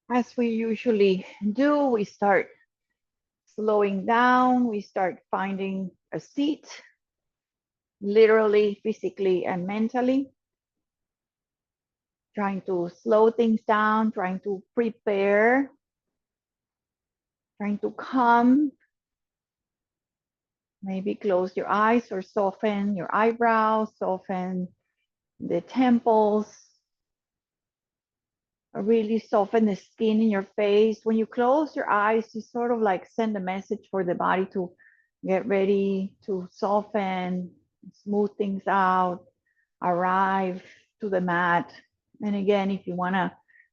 As we usually do, we start slowing down, we start finding a seat, literally, physically, and mentally, trying to slow things down, trying to prepare, trying to calm. Maybe close your eyes or soften your eyebrows, soften the temples, really soften the skin in your face. When you close your eyes, you sort of like send a message for the body to get ready to soften, smooth things out, arrive to the mat. And again, if you want to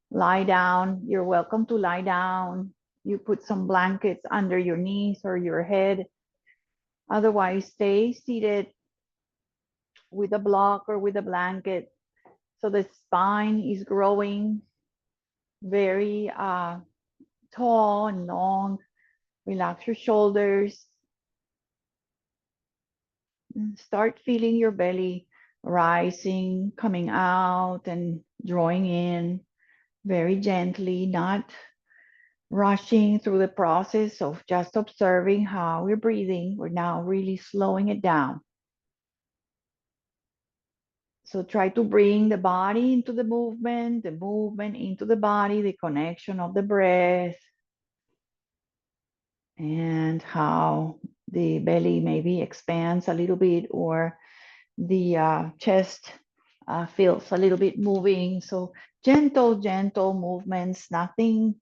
lie down, you're welcome to lie down. You put some blankets under your knees or your head. Otherwise, stay seated with a block or with a blanket. So the spine is growing very tall and long. Relax your shoulders. And start feeling your belly rising, coming out, and drawing in very gently, not rushing through the process of just observing how we're breathing. We're now really slowing it down. So try to bring the body into the movement into the body, the connection of the breath, and how the belly maybe expands a little bit, or the chest feels a little bit moving. So gentle movements, nothing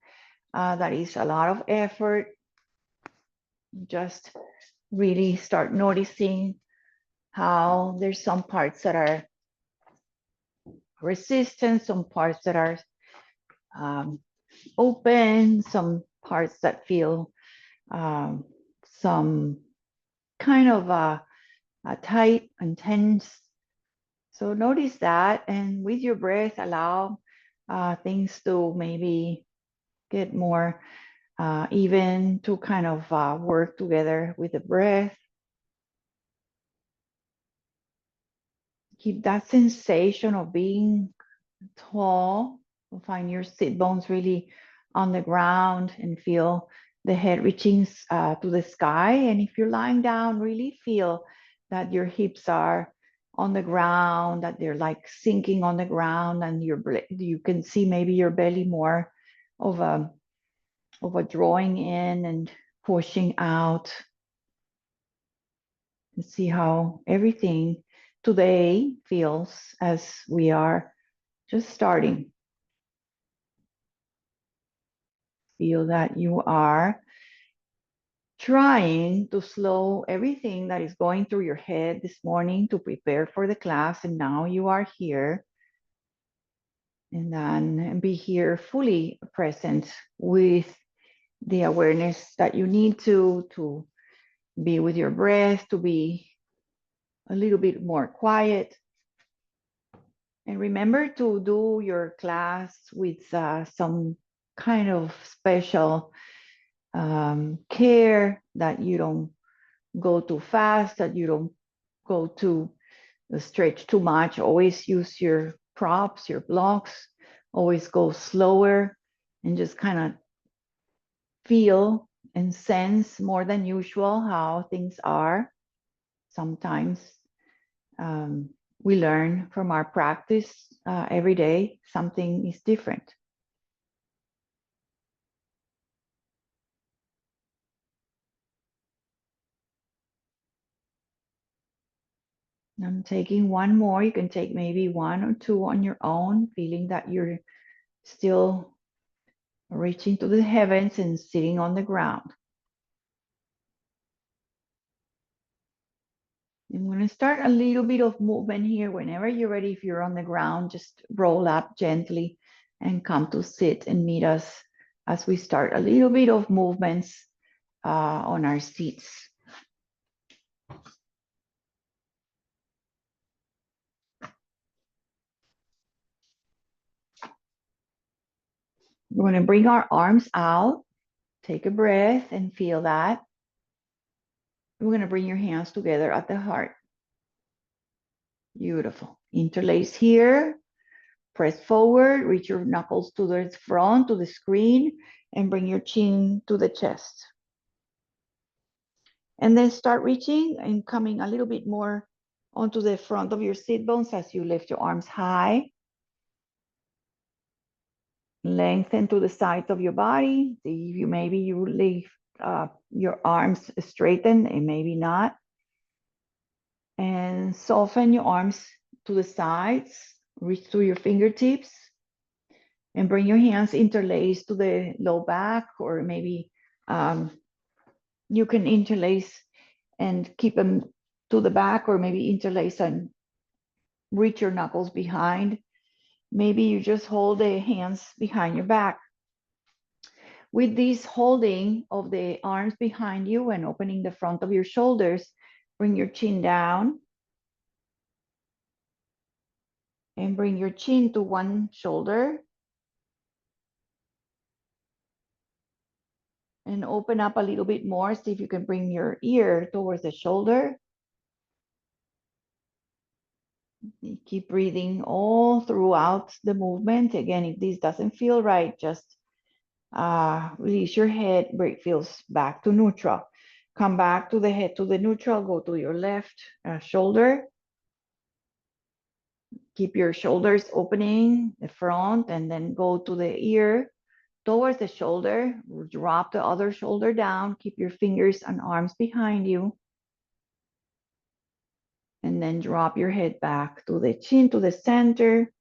that is a lot of effort. Just really start noticing how there's some parts that are resistant, some parts that are um, open, some parts that feel some kind of tight and tense. So notice that, and with your breath, allow things to maybe get more even, to kind of work together with the breath. Keep that sensation of being tall. Find your sit bones really on the ground and feel the head reaching to the sky. And if you're lying down, really feel that your hips are on the ground, that they're like sinking on the ground, and you can see maybe your belly more of a drawing in and pushing out. And see how everything today feels as we are just starting. Feel that you are trying to slow everything that is going through your head this morning to prepare for the class, and now you are here. And then be here fully present with the awareness that you need to be with your breath, to be a little bit more quiet. And remember to do your class with some kind of special care, that you don't go too fast, that you don't go too stretch too much. Always use your props, your blocks. Always go slower and just kind of feel and sense more than usual how things are. Sometimes we learn from our practice every day, something is different. I'm taking one more. You can take maybe one or two on your own, feeling that you're still reaching to the heavens and sitting on the ground. I'm going to start a little bit of movement here. Whenever you're ready, if you're on the ground, just roll up gently and come to sit and meet us as we start a little bit of movements on our seats. We're going to bring our arms out. Take a breath and feel that. We're going to bring your hands together at the heart. Beautiful. Interlace here. press forward, reach your knuckles to the front, to the screen, and bring your chin to the chest. And then start reaching and coming a little bit more onto the front of your sit bones as you lift your arms high. Lengthen to the sides of your body. See if you lift your arms straighten and maybe not. And soften your arms to the sides. Reach through your fingertips. And bring your hands interlaced to the low back, or maybe you can interlace and keep them to the back, or maybe interlace and reach your knuckles behind. Maybe you just hold the hands behind your back. With this holding of the arms behind you and opening the front of your shoulders, bring your chin down and bring your chin to one shoulder and open up a little bit more. See if you can bring your ear towards the shoulder. You keep breathing all throughout the movement. Again, if this doesn't feel right, just release your head, bring feels back to neutral. Come back to the head to the neutral, go to your left shoulder. Keep your shoulders opening, the front, and then go to the ear towards the shoulder. Drop the other shoulder down. Keep your fingers and arms behind you. And then drop your head back to the chin, to the center.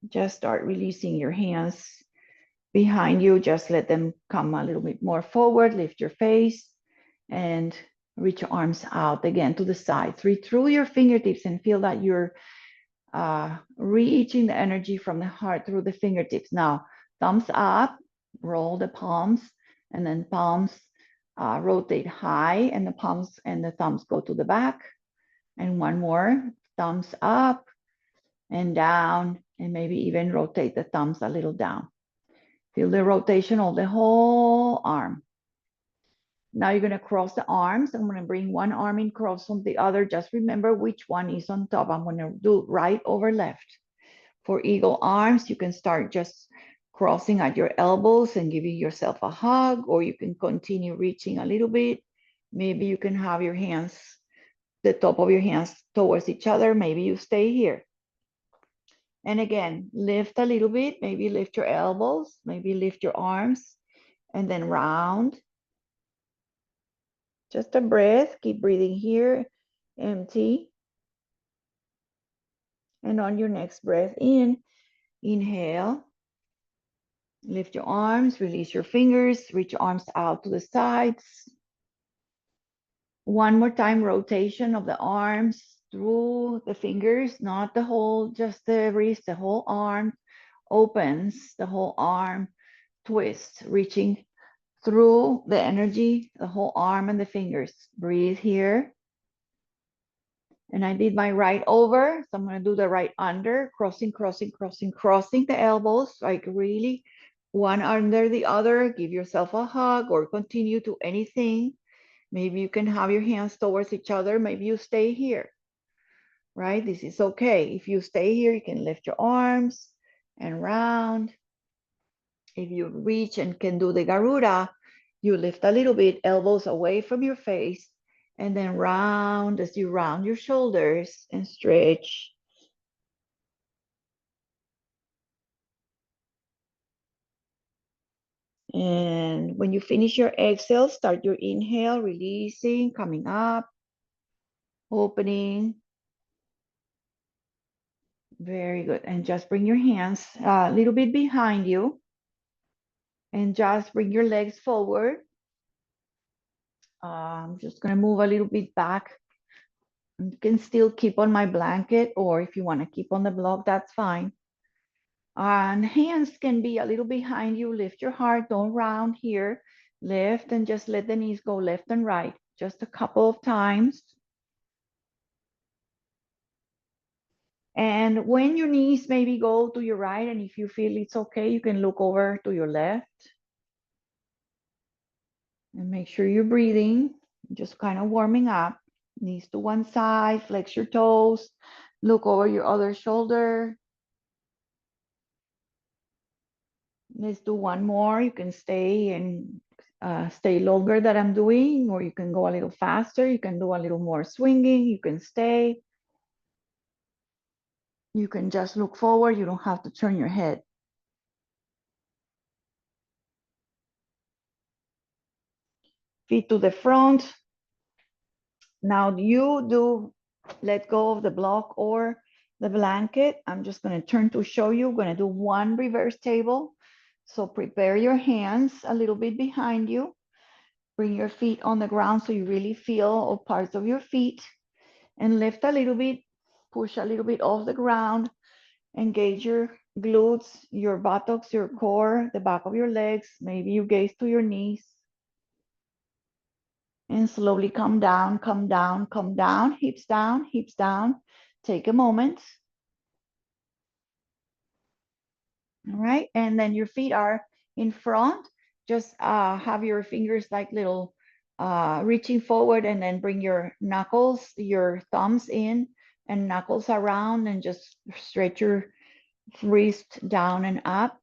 Just start releasing your hands behind you. Just let them come a little bit more forward. Lift your face and reach your arms out again to the sides. Reach through your fingertips and feel that you're reaching the energy from the heart through the fingertips. Now, thumbs up, roll the palms, and then palms rotate high, and the palms and the thumbs go to the back. And one more, thumbs up and down, and maybe even rotate the thumbs a little down. Feel the rotation of the whole arm. Now you're going to cross the arms. I'm going to bring one arm in cross on the other. Just remember which one is on top. I'm going to do right over left. For eagle arms, you can start just crossing at your elbows and giving yourself a hug, or you can continue reaching a little bit. Maybe you can have your hands, the top of your hands towards each other. Maybe you stay here. And again, lift a little bit. Maybe lift your elbows, maybe lift your arms, and then round. Just a breath. Keep breathing here. Empty. And on your next breath in, inhale. Lift your arms, release your fingers, reach your arms out to the sides. One more time, rotation of the arms through the fingers, not the whole, just the wrist, the whole arm opens, the whole arm twists, reaching through the energy, the whole arm and the fingers. Breathe here. And I did my right over, so I'm going to do the right under, crossing, crossing, crossing, crossing the elbows, like really one under the other. Give yourself a hug or continue to anything. Maybe you can have your hands towards each other. Maybe you stay here, right? This is okay. If you stay here, you can lift your arms and round. If you reach and can do the Garuda, you lift a little bit, elbows away from your face, and then round as you round your shoulders and stretch. And when you finish your exhale, start your inhale, releasing, coming up, opening. Very good. And just bring your hands a little bit behind you. And just bring your legs forward. I'm just going to move a little bit back. You can still keep on my blanket, or if you want to keep on the block, that's fine. And hands can be a little behind you. Lift your heart, don't round here. Lift and just let the knees go left and right. Just a couple of times. And when your knees maybe go to your right, and if you feel it's okay, you can look over to your left. And make sure you're breathing, just kind of warming up. Knees to one side, flex your toes. Look over your other shoulder. Let's do one more. You can stay and stay longer that I'm doing, or you can go a little faster. You can do a little more swinging. You can stay. You can just look forward. You don't have to turn your head. Feet to the front. Now you do let go of the block or the blanket. I'm just going to turn to show you. I'm going to do one reverse table. So prepare your hands a little bit behind you. Bring your feet on the ground so you really feel all parts of your feet, and lift a little bit, push a little bit off the ground. Engage your glutes, your buttocks, your core, the back of your legs. Maybe you gaze to your knees. And slowly come down, come down, come down, hips down, hips down. Take a moment. All right, and then your feet are in front. Just have your fingers like little reaching forward, and then bring your knuckles, your thumbs in and knuckles around, and just stretch your wrist down and up.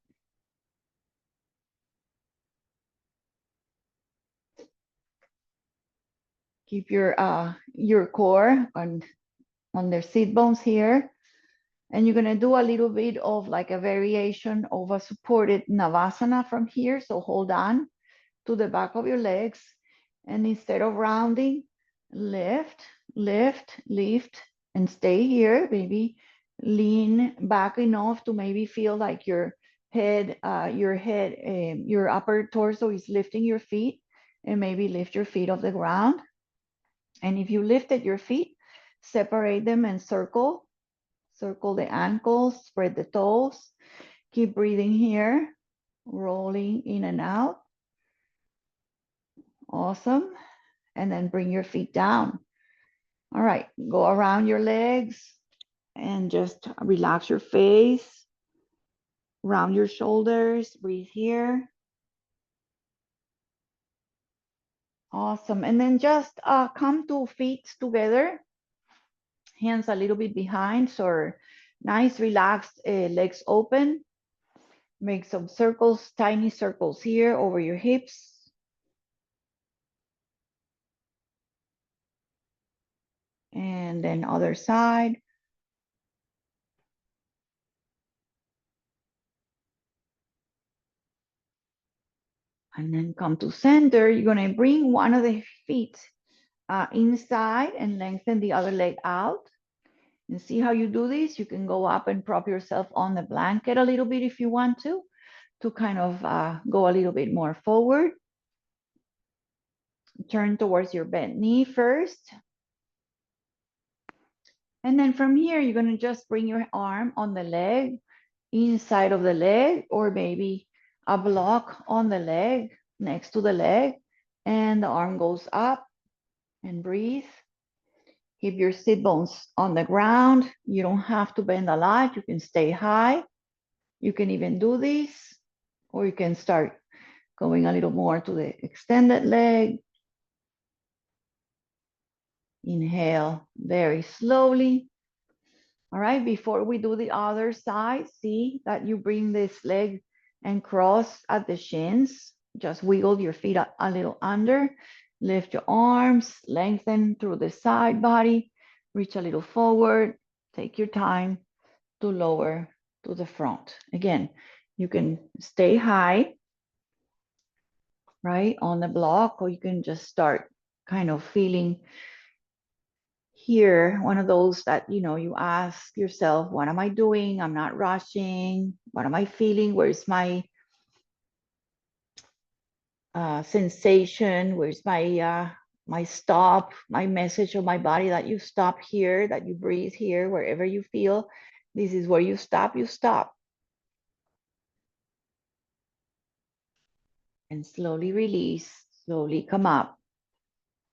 Keep your core on their sit bones here. And you're gonna do a little bit of like a variation of a supported Navasana from here. So hold on to the back of your legs. And instead of rounding, lift, lift, lift, and stay here. Maybe lean back enough to maybe feel like your head, your upper torso is lifting your feet, and maybe lift your feet off the ground. And if you lifted your feet, separate them and circle. Circle the ankles, spread the toes. Keep breathing here, rolling in and out. Awesome. And then bring your feet down. All right, go around your legs and just relax your face, round your shoulders, breathe here. Awesome. And then just come to feet together, hands a little bit behind, so nice, relaxed, legs open. Make some circles, tiny circles here over your hips. And then other side. And then come to center. You're gonna bring one of the feet inside and lengthen the other leg out. And see how you do this? You can go up and prop yourself on the blanket a little bit if you want to kind of go a little bit more forward. Turn towards your bent knee first. And then from here, you're gonna just bring your arm on the leg, inside of the leg, or maybe a block on the leg, next to the leg, and the arm goes up, and breathe. Keep your sit bones on the ground. You don't have to bend a lot. You can stay high. You can even do this, or you can start going a little more to the extended leg. Inhale very slowly. All right, before we do the other side, see that you bring this leg and cross at the shins. Just wiggle your feet a little under. Lift your arms, lengthen through the side body. Reach a little forward. Take your time to lower to the front. Again, you can stay high, right, on the block, or you can just start kind of feeling here, one of those that, you ask yourself, what am I doing? I'm not rushing. What am I feeling? Where's my sensation? Where's my stop, my message of my body that you stop here, that you breathe here, wherever you feel. This is where you stop, you stop. And slowly release, slowly come up.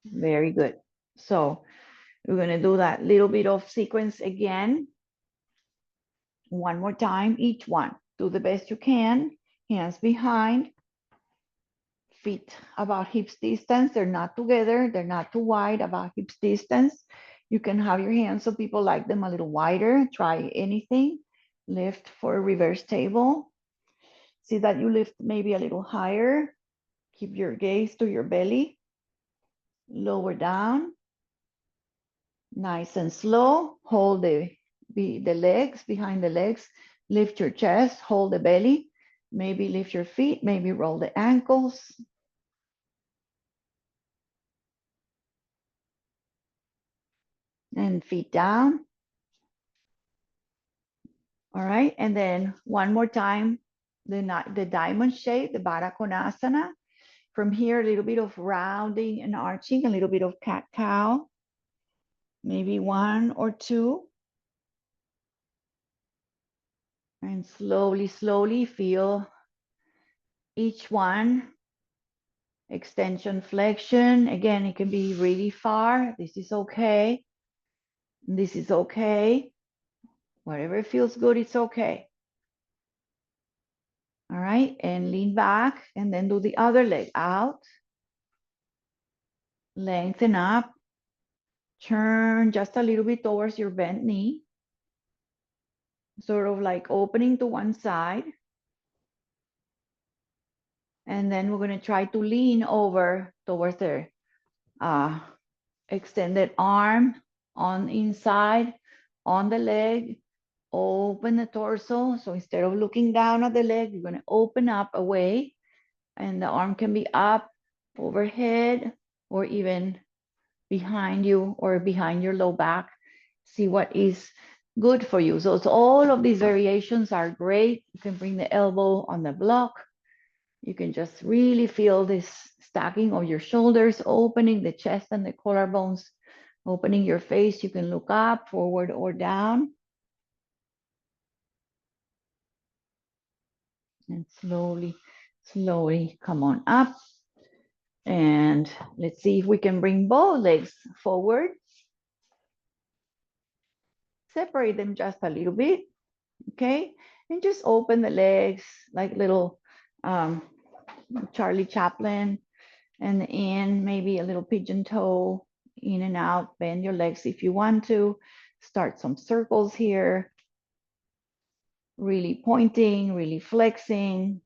Very good. So we're going to do that little bit of sequence again. One more time, each one. Do the best you can. Hands behind. Feet about hips distance. They're not together. They're not too wide, about hips distance. You can have your hands, so people like them a little wider. Try anything. Lift for reverse table. See that you lift maybe a little higher. Keep your gaze to your belly. Lower down. Nice and slow. Hold the legs, behind the legs. Lift your chest. Hold the belly. Maybe lift your feet. Maybe roll the ankles. And feet down. All right. And then one more time, the diamond shape, the Baddha Konasana. From here, a little bit of rounding and arching, a little bit of cat-cow, maybe one or two. And slowly, slowly feel each one. Extension, flexion. Again, it can be really far. This is okay. This is okay. Whatever feels good, it's okay. All right, and lean back and then do the other leg out. Lengthen up. Turn just a little bit towards your bent knee. Sort of like opening to one side. And then we're going to try to lean over towards the extended arm on inside, on the leg. Open the torso. So instead of looking down at the leg, you're going to open up away. And the arm can be up, overhead, or even behind you or behind your low back. See what is good for you. So all of these variations are great. You can bring the elbow on the block. You can just really feel this stacking of your shoulders, opening the chest and the collarbones, opening your face. You can look up, forward, or down. And slowly, slowly come on up. And let's see if we can bring both legs forward. Separate them just a little bit, okay? And just open the legs like little Charlie Chaplin, and in maybe a little pigeon toe, in and out. Bend your legs if you want to. Start some circles here. Really pointing, really flexing.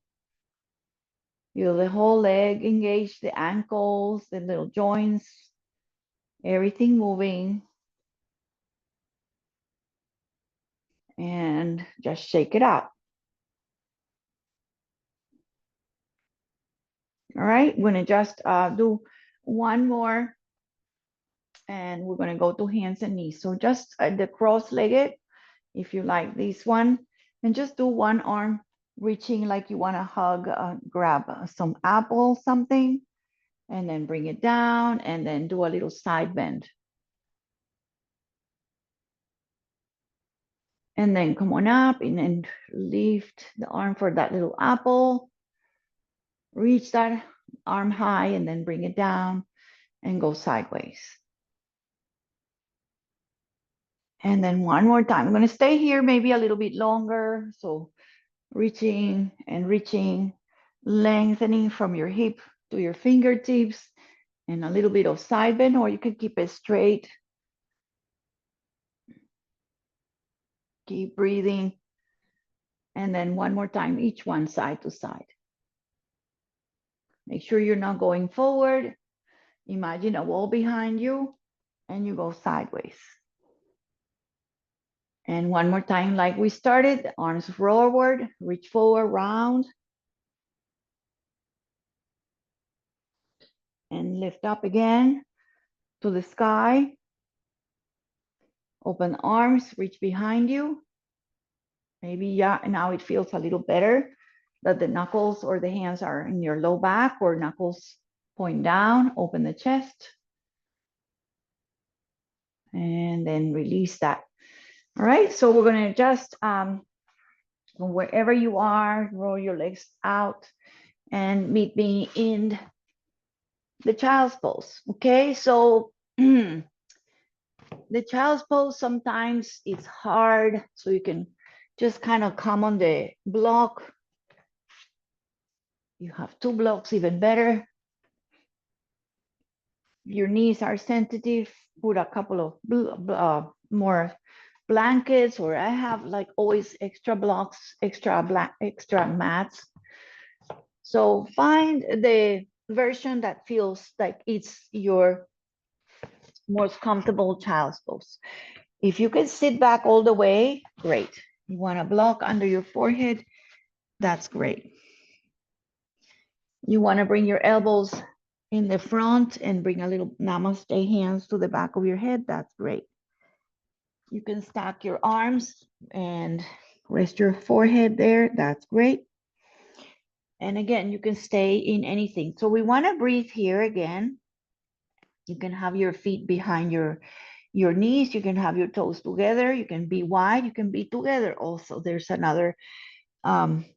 Feel the whole leg engage, the ankles, the little joints, everything moving. And just shake it out. All right, we're gonna just do one more, and we're gonna go to hands and knees. So just the cross-legged, if you like this one, and just do one arm reaching like you wanna hug, grab some apple, something, and then bring it down, and then do a little side bend. And then come on up and then lift the arm for that little apple. Reach that arm high and then bring it down and go sideways. And then one more time. I'm going to stay here maybe a little bit longer. So reaching and reaching, lengthening from your hip to your fingertips, and a little bit of side bend, or you can keep it straight. Keep breathing. And then one more time, each one side to side. Make sure you're not going forward. Imagine a wall behind you and you go sideways. And one more time, like we started, arms forward, reach forward, round. And lift up again to the sky. Open arms, reach behind you. Maybe, yeah, now it feels a little better that the knuckles or the hands are in your low back, or knuckles point down. Open the chest. And then release that. All right, so we're going to just, wherever you are, roll your legs out and meet me in the child's pose. Okay, so the child's pose, sometimes it's hard, so you can just kind of come on the block. You have two blocks, even better. your knees are sensitive, put a couple of more blankets, or I have like always extra blocks, extra mats. So find the version that feels like it's your most comfortable child's pose. If you can sit back all the way, great. You want a block under your forehead, that's great. You want to bring your elbows in the front and bring a little namaste hands to the back of your head, that's great. You can stack your arms and rest your forehead there, that's great. And again, you can stay in anything. So we want to breathe here again. You can have your feet behind your knees. You can have your toes together. You can be wide. You can be together also. There's another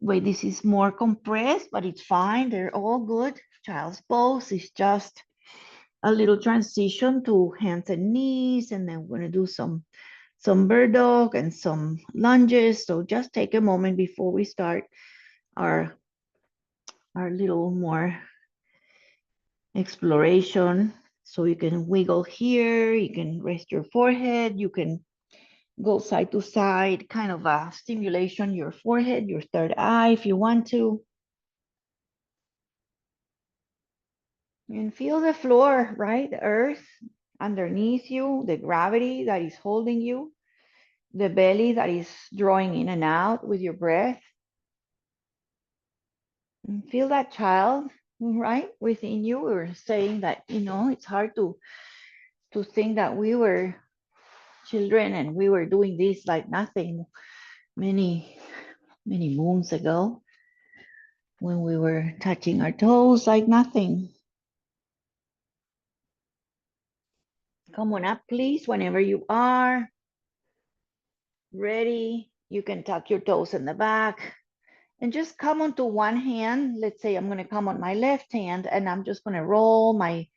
way. This is more compressed, but it's fine. They're all good. Child's pose is just a little transition to hands and knees. And then we're going to do some bird dog and some lunges. So just take a moment before we start our little more exploration. So you can wiggle here, you can rest your forehead, you can go side to side, kind of a stimulation, your forehead, your third eye if you want to. And feel the floor, right? The earth underneath you, the gravity that is holding you, the belly that is drawing in and out with your breath. And feel that child, right, within you. We were saying that, it's hard to think that we were children and we were doing this like nothing many moons ago, when we were touching our toes like nothing. Come on up, please, whenever you are ready. You can tuck your toes in the back and just come onto one hand. Let's say I'm going to come on my left hand and I'm just going to roll my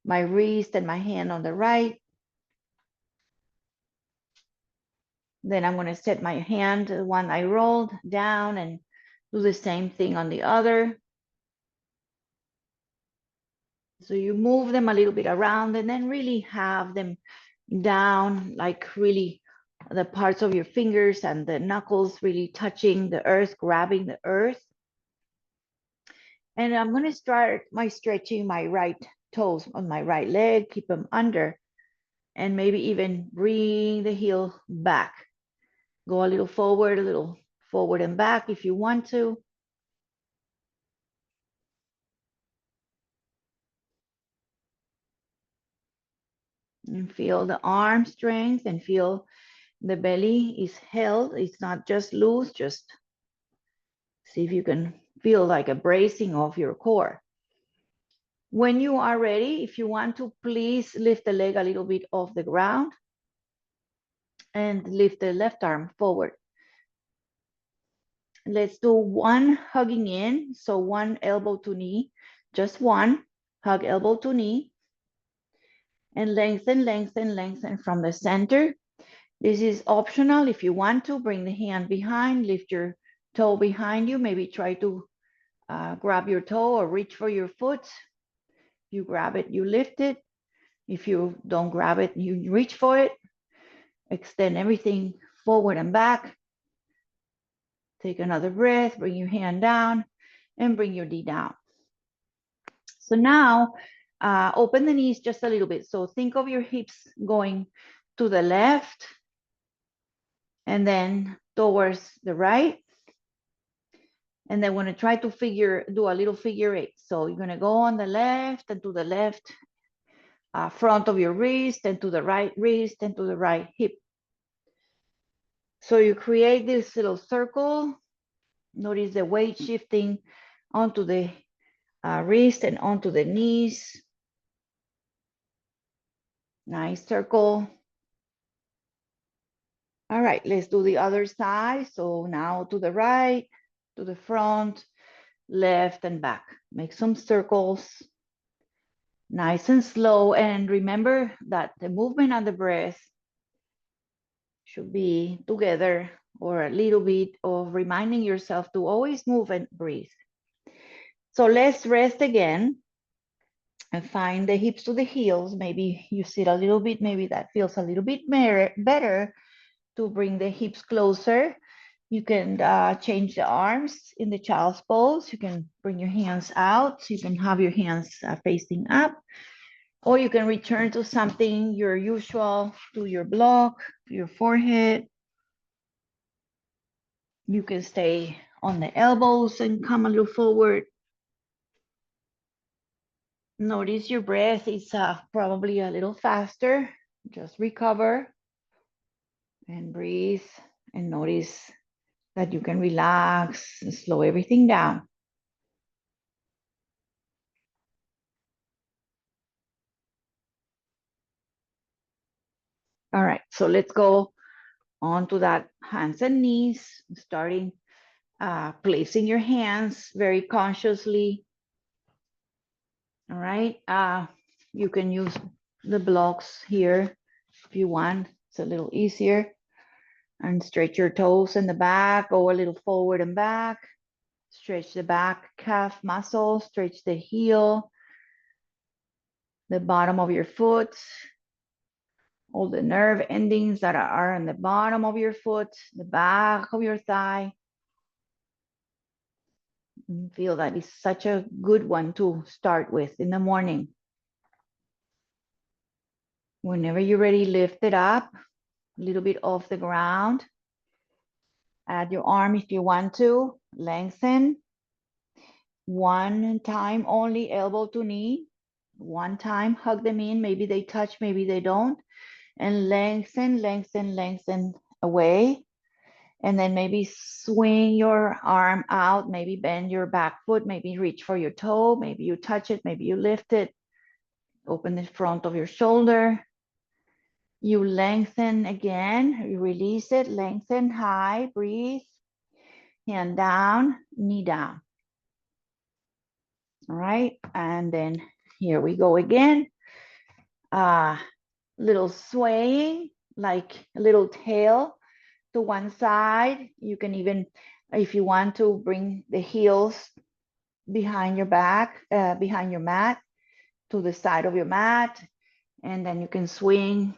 wrist and my hand on the right. Then I'm going to set my hand, the one I rolled, down and do the same thing on the other. So you move them a little bit around and then really have them down, like really the parts of your fingers and the knuckles really touching the earth, grabbing the earth. And I'm going to start my stretching my right toes on my right leg, keep them under, and maybe even bring the heel back. Go a little forward and back if you want to. And feel the arm strength and feel the belly is held. It's not just loose, just see if you can feel like a bracing of your core. When you are ready, if you want to, please lift the leg a little bit off the ground and lift the left arm forward. Let's do one hugging in. So one elbow to knee, just one hug elbow to knee, and lengthen, lengthen, lengthen from the center. This is optional. If you want to, bring the hand behind, lift your toe behind you, maybe try to grab your toe or reach for your foot. You grab it, you lift it. If you don't grab it, you reach for it. Extend everything forward and back. Take another breath, bring your hand down and bring your knee down. So now open the knees just a little bit. So think of your hips going to the left and then towards the right. And then we're going to try to do a little figure eight. So you're going to go on the left and to the left front of your wrist and to the right wrist and to the right hip. So you create this little circle. Notice the weight shifting onto the wrist and onto the knees. Nice circle. All right, let's do the other side. So now to the right, to the front, left and back. Make some circles. Nice and slow. And remember that the movement and the breath should be together, or a little bit of reminding yourself to always move and breathe. So let's rest again. and find the hips to the heels. Maybe you sit a little bit, maybe that feels a little bit better to bring the hips closer. You can change the arms in the child's pose. You can bring your hands out. So you can have your hands facing up, or you can return to something your usual, to your block, to your forehead. You can stay on the elbows and come a little forward. Notice your breath is probably a little faster. Just recover and breathe and notice that you can relax and slow everything down. All right, so let's go on to that hands and knees, starting placing your hands very consciously. All right, you can use the blocks here if you want. It's a little easier. And stretch your toes in the back, go a little forward and back. Stretch the back calf muscle, stretch the heel, the bottom of your foot, all the nerve endings that are on the bottom of your foot, the back of your thigh. And feel that is such a good one to start with in the morning. Whenever you're ready, lift it up a little bit off the ground. Add your arm if you want to, lengthen. One time only, elbow to knee. One time, hug them in. Maybe they touch, maybe they don't. And lengthen, lengthen, lengthen away. And then maybe swing your arm out, maybe bend your back foot, maybe reach for your toe, maybe you touch it, maybe you lift it. Open the front of your shoulder. You lengthen again, you release it, lengthen high, breathe. Hand down, knee down. All right, and then here we go again. Little swaying, like a little tail to one side. You can even, if you want to, bring the heels behind your back, behind your mat, to the side of your mat. And then you can swing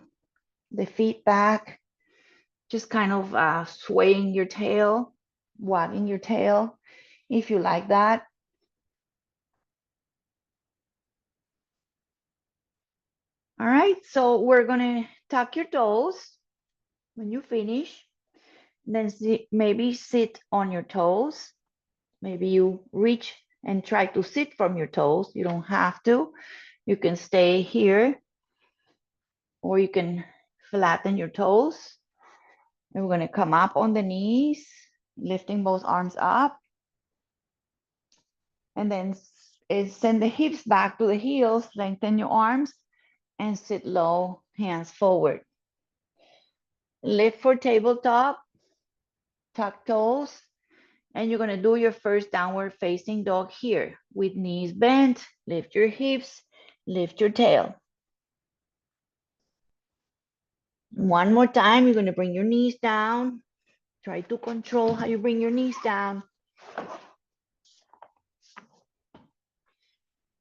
the feet back, just kind of swaying your tail, wagging your tail, if you like that. All right, so we're gonna tuck your toes when you finish. Then maybe sit on your toes. Maybe you reach and try to sit from your toes. You don't have to. You can stay here, or you can flatten your toes. And we're gonna come up on the knees, lifting both arms up. And then send the hips back to the heels, lengthen your arms, and sit low, hands forward. Lift for tabletop, tuck toes, and you're gonna do your first downward facing dog here with knees bent. Lift your hips, lift your tail. One more time, you're gonna bring your knees down. Try to control how you bring your knees down.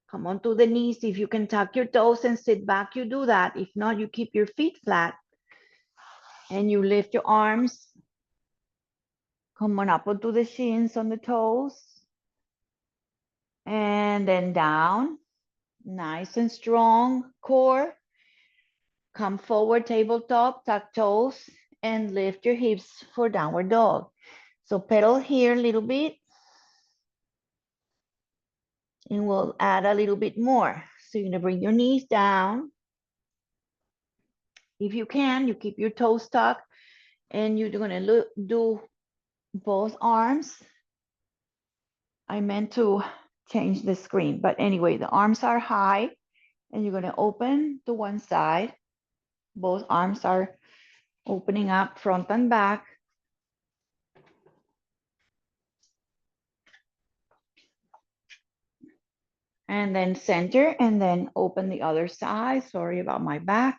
Come onto the knees. If you can tuck your toes and sit back, you do that. If not, you keep your feet flat and you lift your arms. Come on up onto the shins on the toes. And then down. Nice and strong core. Come forward, tabletop, tuck toes, and lift your hips for downward dog. So pedal here a little bit. And we'll add a little bit more. So you're gonna bring your knees down. If you can, you keep your toes tucked, and you're gonna do both arms. I meant to change the screen, but anyway, the arms are high, and you're gonna open to one side. Both arms are opening up front and back. And then center, and then open the other side. Sorry about my back.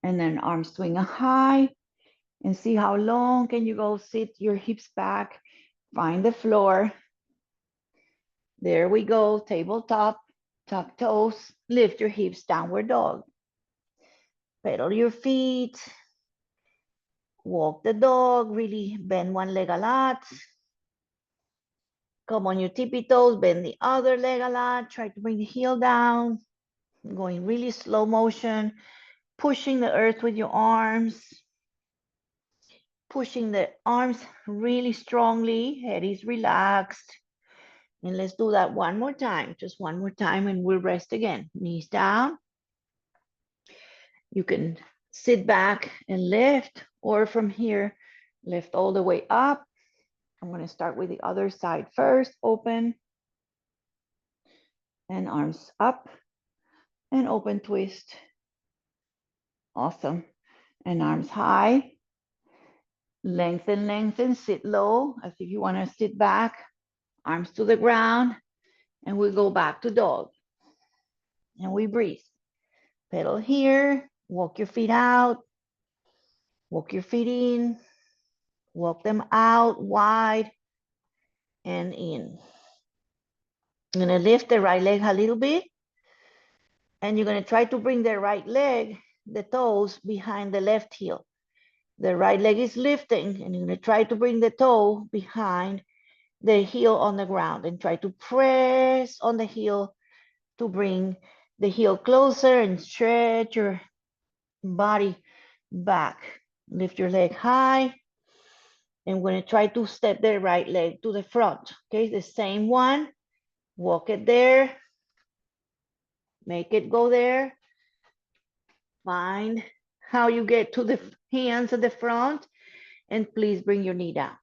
And then arms swing high, and see how long can you go. Sit your hips back, find the floor. There we go, tabletop. Tuck toes, lift your hips, downward dog. Pedal your feet, walk the dog, really bend one leg a lot. Come on your tippy toes, bend the other leg a lot. Try to bring the heel down, going really slow motion, pushing the earth with your arms, pushing the arms really strongly. Head is relaxed. And let's do that one more time, just one more time, and we'll rest again. Knees down. You can sit back and lift, or from here, lift all the way up. I'm going to start with the other side first. Open and arms up and open twist. Awesome. And arms high. Lengthen, lengthen, sit low as if you want to sit back. Arms to the ground. And we go back to dog. And we breathe. Pedal here. Walk your feet out. Walk your feet in. Walk them out wide and in. I'm going to lift the right leg a little bit. And you're going to try to bring the right leg, the toes, behind the left heel. The right leg is lifting, and you're going to try to bring the toe behind the heel on the ground and try to press on the heel to bring the heel closer and stretch your body back. Lift your leg high. And we're going to try to step the right leg to the front. Okay, the same one. Walk it there. Make it go there. Find how you get to the hands at the front, and please bring your knee down.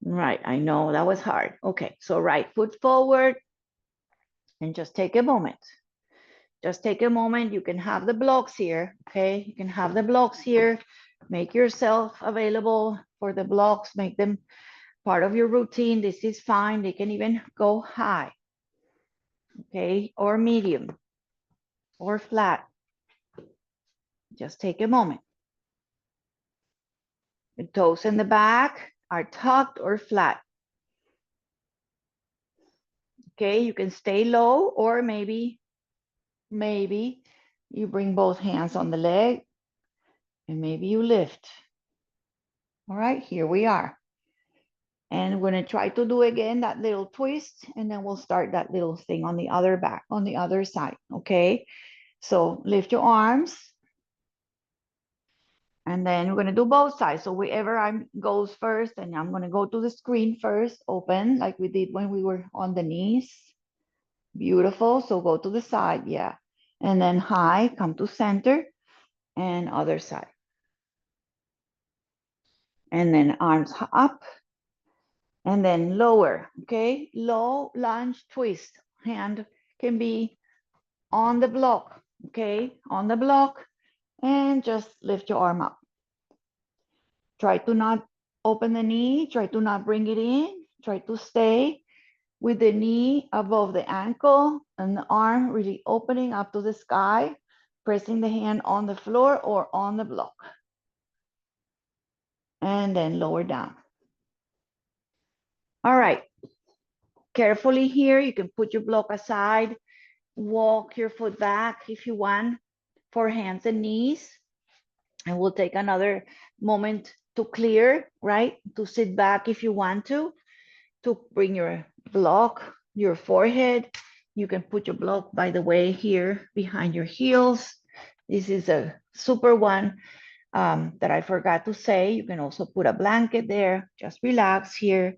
Right, I know that was hard. Okay, so right foot forward and just take a moment. Just take a moment. You can have the blocks here, okay? You can have the blocks here. Make yourself available for the blocks. Make them part of your routine. This is fine. They can even go high, okay? Or medium or flat. Just take a moment. The toes in the back are tucked or flat. Okay, you can stay low, or maybe you bring both hands on the leg and maybe you lift. All right, here we are. And we're gonna try to do again that little twist, and then we'll start that little thing on the other back, on the other side, okay? So lift your arms. And then we're gonna do both sides. So wherever I goes first, and I'm gonna go to the screen first, open like we did when we were on the knees. Beautiful, so go to the side, yeah. And then high, come to center, and other side. And then arms up, and then lower, okay? Low lunge twist. Hand can be on the block, okay? On the block, and just lift your arm up. Try to not open the knee, try to not bring it in, try to stay with the knee above the ankle and the arm really opening up to the sky, pressing the hand on the floor or on the block. And then lower down. All right, carefully here, you can put your block aside, walk your foot back if you want for hands and knees. And we'll take another moment to clear, right? To sit back if you want to bring your block, your forehead. You can put your block, by the way, here behind your heels. This is a super one that I forgot to say. You can also put a blanket there. Just relax here.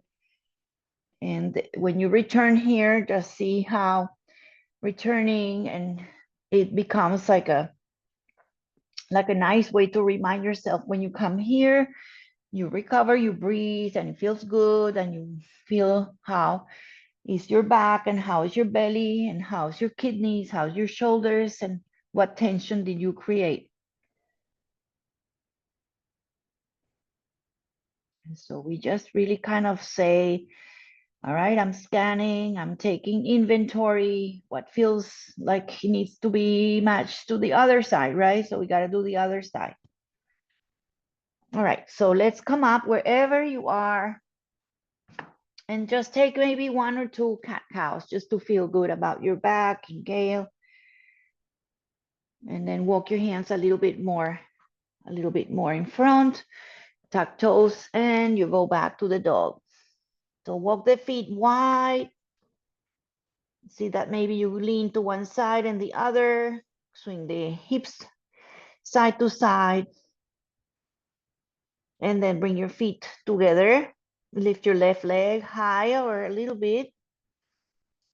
And when you return here, just see how returning, and it becomes like a nice way to remind yourself when you come here, you recover, you breathe, and it feels good, and you feel how is your back, and how is your belly, and how's your kidneys, how's your shoulders, and what tension did you create. And so we just really kind of say, all right, I'm scanning, I'm taking inventory, what feels like it needs to be matched to the other side, right? So we got to do the other side. All right, so let's come up wherever you are And just take maybe 1 or 2 cat cows just to feel good about your back. Inhale. And then walk your hands a little bit more in front. Tuck toes and you go back to the dog. So walk the feet wide. See that maybe you lean to one side and the other. Swing the hips side to side. And then bring your feet together. Lift your left leg higher a little bit.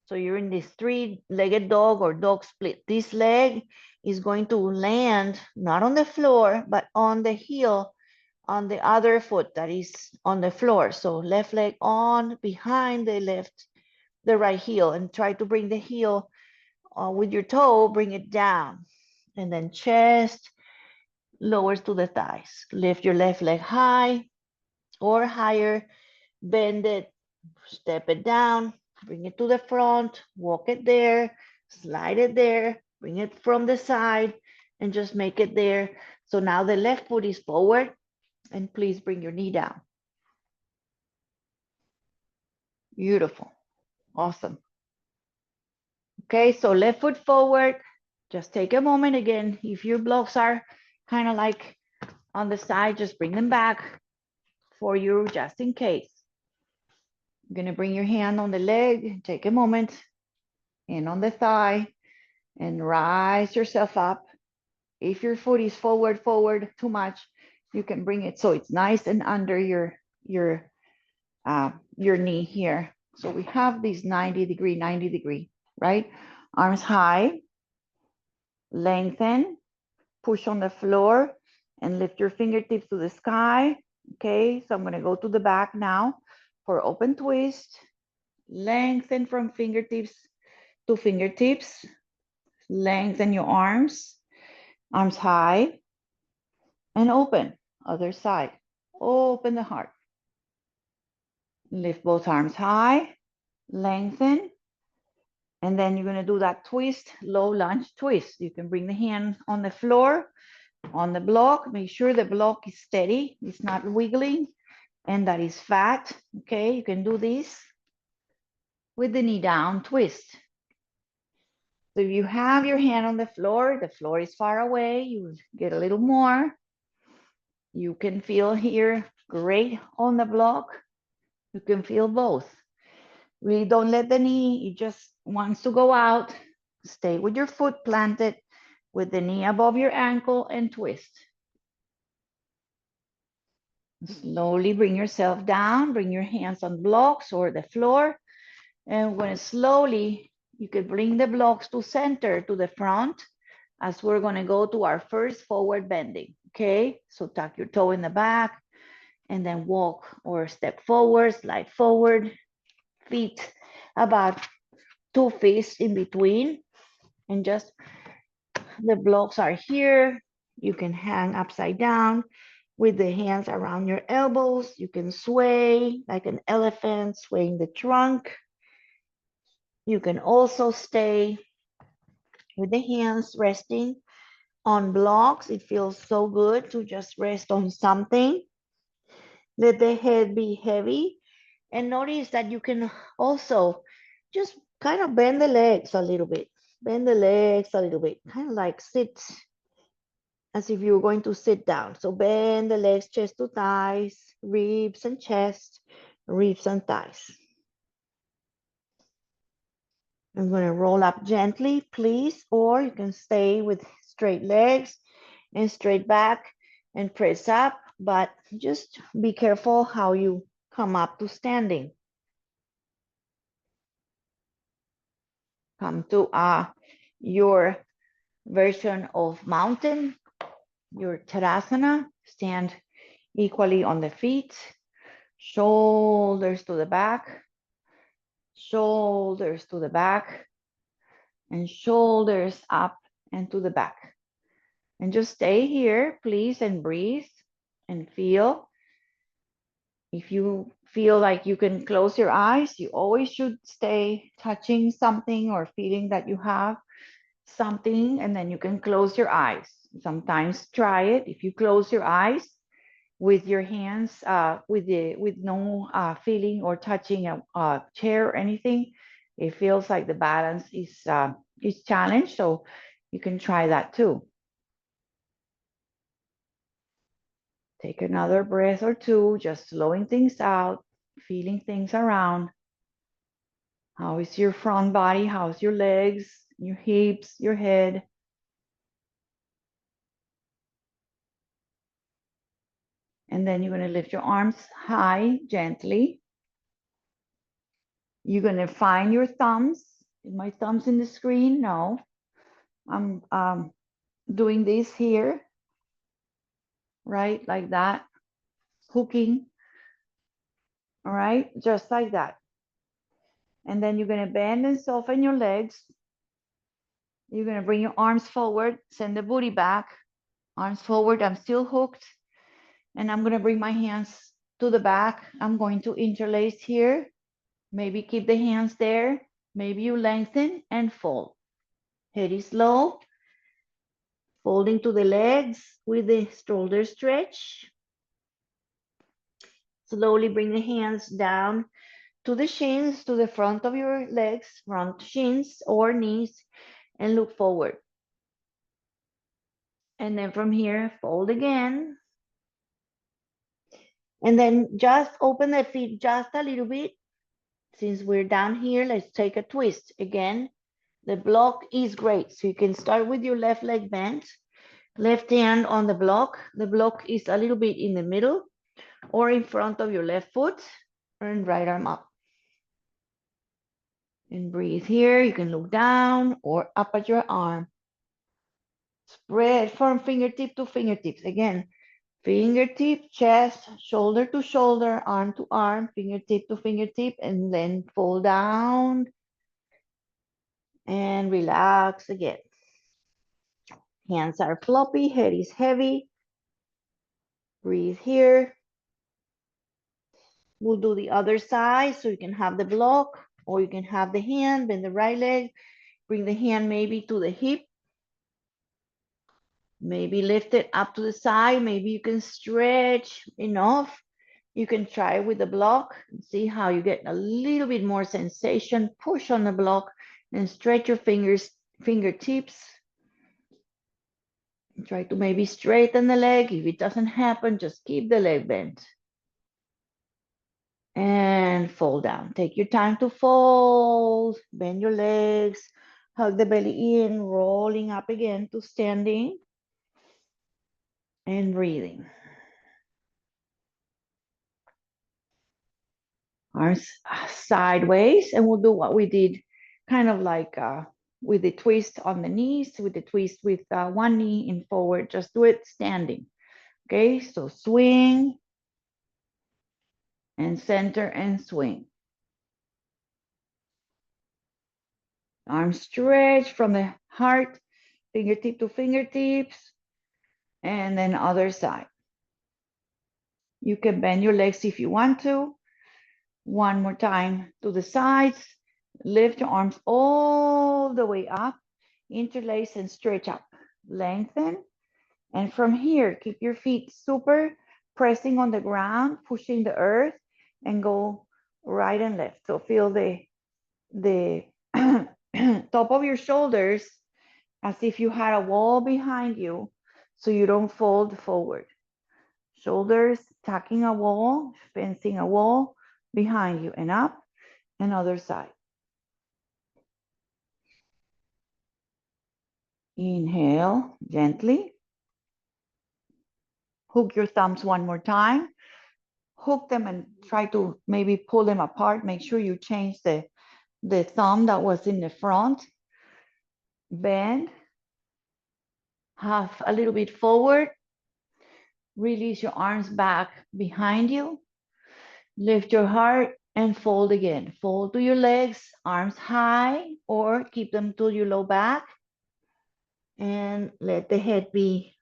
So you're in this 3-legged dog or dog split. This leg is going to land not on the floor, but on the heel on the other foot that is on the floor. So left leg on behind the right heel, and try to bring the heel with your toe, bring it down. And then chest lowers to the thighs. Lift your left leg high or higher, bend it, step it down, bring it to the front, walk it there, slide it there, bring it from the side, and just make it there. So now the left foot is forward, and please bring your knee down. Beautiful. Awesome. Okay, so left foot forward. Just take a moment again. If your blocks are kind of like on the side, just bring them back for you just in case. You're going to bring your hand on the leg, take a moment, and on the thigh, and rise yourself up. If your foot is forward too much, you can bring it so it's nice and under your knee here. So we have these 90 degree, right? Arms high, lengthen, push on the floor, and lift your fingertips to the sky. Okay, so I'm gonna go to the back now for open twist. Lengthen from fingertips to fingertips. Lengthen your arms high, and open. Other side, open the heart. Lift both arms high, lengthen, and then you're gonna do that twist, low lunge twist. You can bring the hand on the floor, on the block. Make sure the block is steady, it's not wiggling, and that is fat. Okay, you can do this with the knee down twist. So if you have your hand on the floor is far away, you get a little more. You can feel here great on the block. You can feel both. Really don't let the knee, it just wants to go out. Stay with your foot planted with the knee above your ankle and twist. Slowly bring yourself down, bring your hands on blocks or the floor. And when slowly, you can bring the blocks to center, to the front, as we're gonna go to our first forward bending, okay? So tuck your toe in the back and then walk or step forward, slide forward, feet about 2 feet in between, and just the blocks are here. You can hang upside down with the hands around your elbows. You can sway like an elephant, swaying the trunk. You can also stay with the hands resting on blocks. It feels so good to just rest on something. Let the head be heavy. And notice that you can also just kind of bend the legs a little bit. Bend the legs a little bit, kind of like sit as if you were going to sit down. So bend the legs, chest to thighs, ribs and chest, ribs and thighs. I'm going to roll up gently, please, or you can stay with straight legs and straight back and press up, but just be careful how you come up to standing. Come to your version of mountain, your Tadasana. Stand equally on the feet, shoulders to the back, shoulders to the back, and shoulders up and to the back. And just stay here, please, and breathe and feel. If you feel like you can close your eyes, you always should stay touching something or feeling that you have something, and then you can close your eyes. Sometimes try it. If you close your eyes, with your hands, with no feeling or touching a chair or anything. It feels like the balance is challenged, so you can try that too. Take another breath or two, just slowing things out, feeling things around. How is your front body? How's your legs, your hips, your head? And then you're going to lift your arms high, gently. You're going to find your thumbs. Is my thumbs in the screen? No. I'm doing this here, right? Like that, hooking. All right, just like that. And then you're going to bend and soften your legs. You're going to bring your arms forward, send the booty back, arms forward. I'm still hooked. And I'm going to bring my hands to the back. I'm going to interlace here. Maybe keep the hands there. Maybe you lengthen and fold. Head is low. Folding to the legs with the shoulder stretch. Slowly bring the hands down to the shins, to the front of your legs, front shins or knees, and look forward. And then from here, fold again. And then just open the feet just a little bit. Since we're down here, let's take a twist. Again, the block is great. So you can start with your left leg bent, left hand on the block. The block is a little bit in the middle or in front of your left foot, and right arm up. And breathe here. You can look down or up at your arm. Spread from fingertip to fingertips. Again, fingertip, chest, shoulder to shoulder, arm to arm, fingertip to fingertip, and then fold down and relax again. Hands are floppy, head is heavy. Breathe here. We'll do the other side so you can have the block or you can have the hand, bend the right leg, bring the hand maybe to the hip. Maybe lift it up to the side. Maybe you can stretch enough. You can try with the block and see how you get a little bit more sensation. Push on the block and stretch your fingertips. Try to maybe straighten the leg. If it doesn't happen, just keep the leg bent. And fold down. Take your time to fold. Bend your legs. Hug the belly in, rolling up again to standing. And breathing. Arms sideways, and we'll do what we did kind of like with the twist on the knees, with the twist with one knee in forward. Just do it standing. Okay, so swing and center and swing. Arms stretch from the heart, fingertip to fingertips, and then other side. You can bend your legs if you want to. One more time to the sides. Lift your arms all the way up. Interlace and stretch up. Lengthen. And from here, keep your feet super pressing on the ground, pushing the earth, and go right and left. So feel the top of your shoulders as if you had a wall behind you so you don't fold forward. Shoulders tucking a wall, fencing a wall behind you, and up and other side. Inhale gently. Hook your thumbs one more time. Hook them and try to maybe pull them apart. Make sure you change the thumb that was in the front. Bend. Half a little bit forward. Release your arms back behind you. Lift your heart and fold again. Fold to your legs, arms high, or keep them to your low back. And let the head be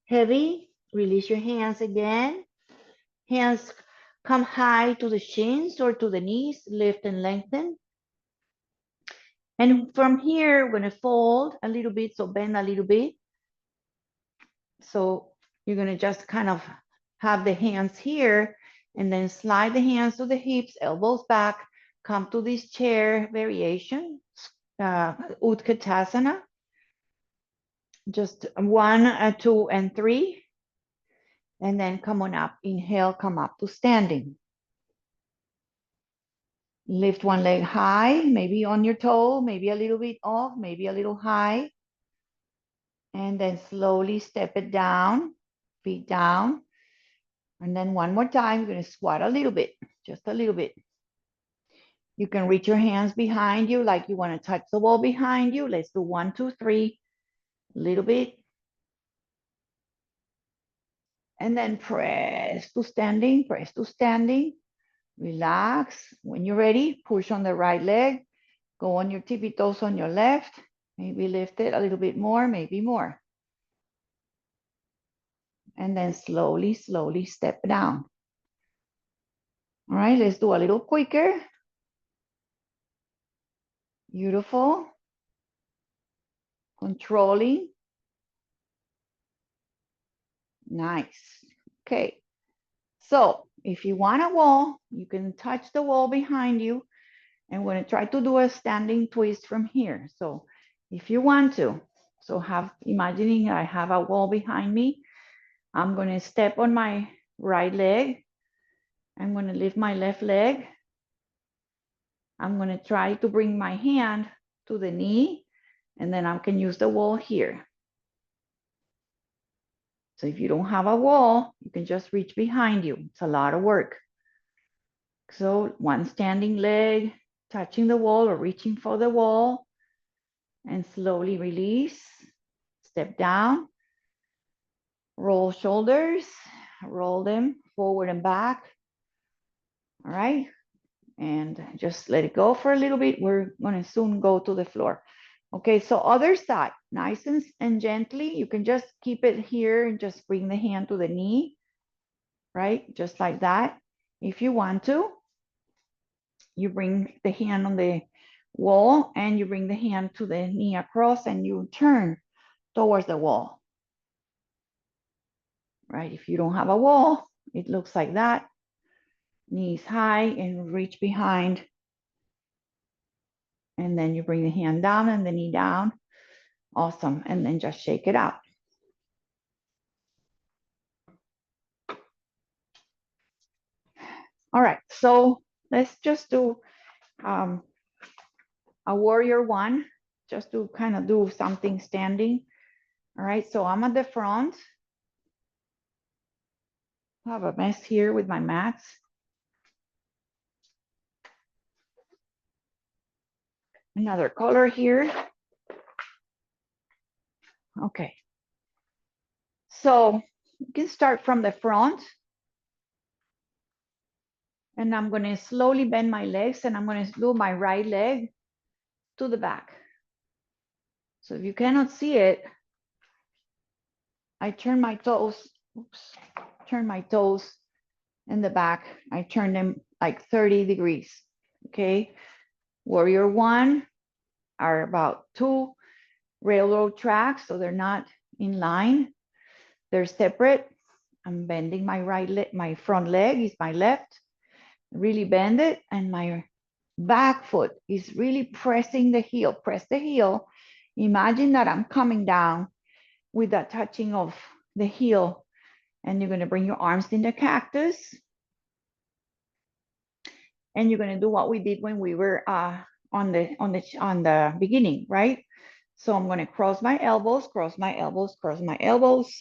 heavy. Release your hands again. Hands come high to the shins or to the knees. Lift and lengthen. And from here, we're going to fold a little bit, so bend a little bit. So you're going to just kind of have the hands here, and then slide the hands to the hips, elbows back, come to this chair variation, Utkatasana. Just 1, 2, and 3. And then come on up. Inhale, come up to standing. Lift one leg high, maybe on your toe, maybe a little bit off, maybe a little high. And then slowly step it down, feet down. And then one more time, you're going to squat a little bit, just a little bit. You can reach your hands behind you like you want to touch the wall behind you. Let's do 1, 2, 3, a little bit. And then press to standing, press to standing. Relax. When you're ready, push on the right leg. Go on your tippy toes on your left. Maybe lift it a little bit more, maybe more. And then slowly, slowly step down. All right, let's do a little quicker. Beautiful. Controlling. Nice. Okay. So if you want a wall, you can touch the wall behind you. And we're going to try to do a standing twist from here. So if you want to, so imagining I have a wall behind me, I'm going to step on my right leg. I'm going to lift my left leg. I'm going to try to bring my hand to the knee, and then I can use the wall here. So if you don't have a wall, you can just reach behind you. It's a lot of work. So one standing leg, touching the wall or reaching for the wall, and slowly release. Step down. Roll shoulders, roll them forward and back. All right. And just let it go for a little bit. We're going to soon go to the floor. Okay, so other side, nice and gently. You can just keep it here and just bring the hand to the knee, right? Just like that. If you want to, you bring the hand on the wall and you bring the hand to the knee across and you turn towards the wall, right? If you don't have a wall, it looks like that. Knees high and reach behind. And then you bring the hand down and the knee down. Awesome. And then just shake it out. All right. So let's just do a warrior one, just to kind of do something standing. All right. So I'm at the front. I have a mess here with my mats. Another color here. Okay. So you can start from the front. And I'm going to slowly bend my legs and I'm going to do my right leg to the back. So if you cannot see it, I turn my toes, turn my toes in the back. I turn them like 30 degrees. Okay. Warrior one are about 2 railroad tracks, so they're not in line. They're separate. I'm bending my right leg, my front leg is my left. Really bend it, and my back foot is really pressing the heel. Press the heel. Imagine that I'm coming down with that touching of the heel, and you're going to bring your arms in the cactus, and you're going to do what we did when we were on the beginning, right? So I'm going to cross my elbows, cross my elbows, cross my elbows.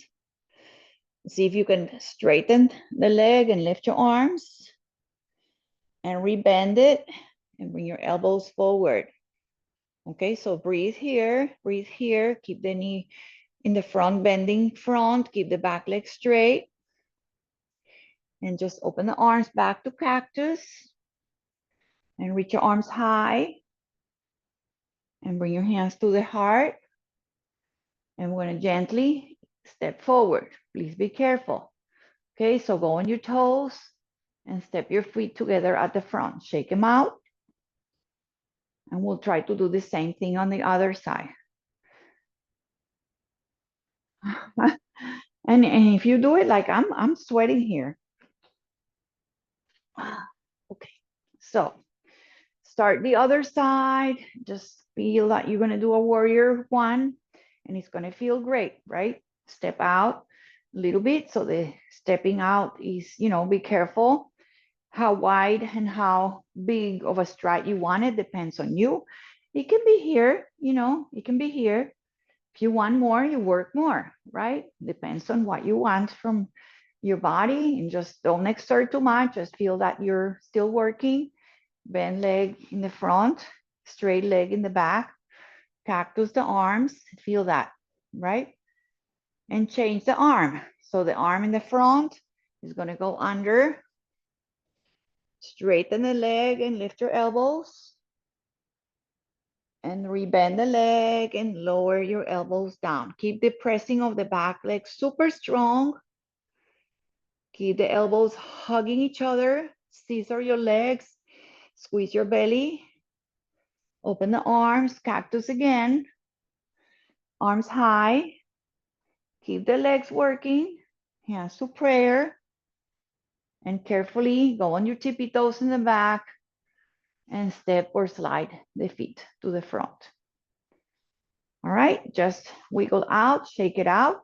See if you can straighten the leg and lift your arms and rebend it and bring your elbows forward. Okay, so breathe here, keep the knee in the front, bending front, keep the back leg straight. And just open the arms back to cactus and reach your arms high and bring your hands to the heart. And we're going to gently step forward. Please be careful. Okay, so go on your toes and step your feet together at the front. Shake them out. And we'll try to do the same thing on the other side. And if you do it like I'm sweating here. Okay, so start the other side. Just feel that you're gonna do a warrior one, and it's gonna feel great, right? Step out a little bit. So the stepping out is, be careful how wide and how big of a stride you want it. Depends on you. It can be here, it can be here. If you want more, you work more, right? Depends on what you want from your body, and just don't exert too much. Just feel that you're still working. Bend leg in the front, straight leg in the back, cactus the arms, feel that, right? And change the arm. So the arm in the front is going to go under, straighten the leg and lift your elbows, and rebend the leg and lower your elbows down. Keep the pressing of the back leg super strong. Keep the elbows hugging each other. Scissor your legs, squeeze your belly, open the arms, cactus again, arms high. Keep the legs working, hands to prayer, and carefully go on your tippy toes in the back and step or slide the feet to the front. All right, just wiggle out, shake it out.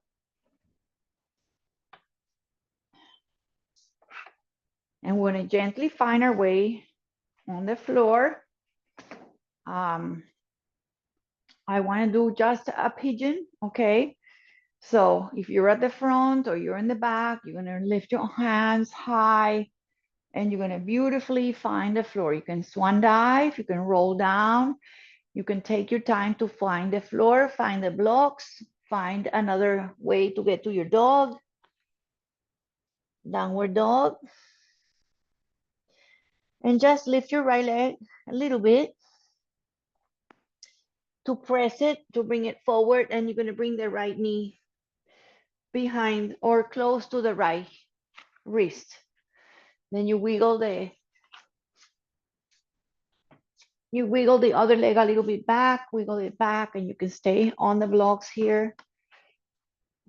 And we're gonna gently find our way on the floor. I wanna do just a pigeon, okay? So if you're at the front or you're in the back, you're gonna lift your hands high, and you're gonna beautifully find the floor. You can swan dive, you can roll down, you can take your time to find the floor, find the blocks, find another way to get to your dog. Downward dog. And just lift your right leg a little bit to press it, to bring it forward, and you're gonna bring the right knee behind or close to the right wrist. Then you wiggle the other leg a little bit back, wiggle it back, and you can stay on the blocks here.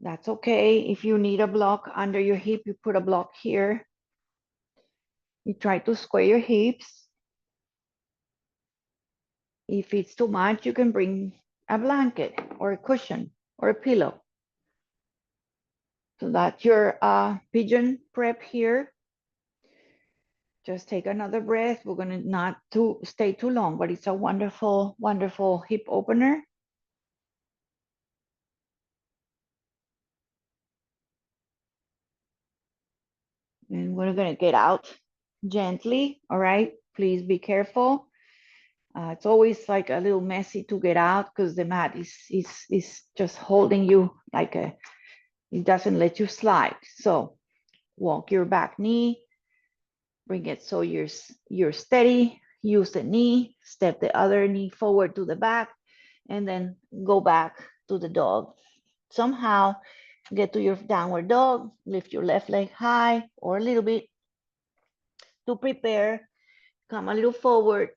That's okay. If you need a block under your hip, you put a block here. You try to square your hips. If it's too much, you can bring a blanket or a cushion or a pillow. So that's your pigeon prep here. Just take another breath. We're gonna not to stay too long, but it's a wonderful, wonderful hip opener. And we're gonna get out gently, all right? Please be careful. It's always like a little messy to get out because the mat is just holding you like it doesn't let you slide. So walk your back knee, bring it so you're steady, use the knee, step the other knee forward to the back, and then go back to the dog. Somehow get to your downward dog, lift your left leg high or a little bit to prepare, come a little forward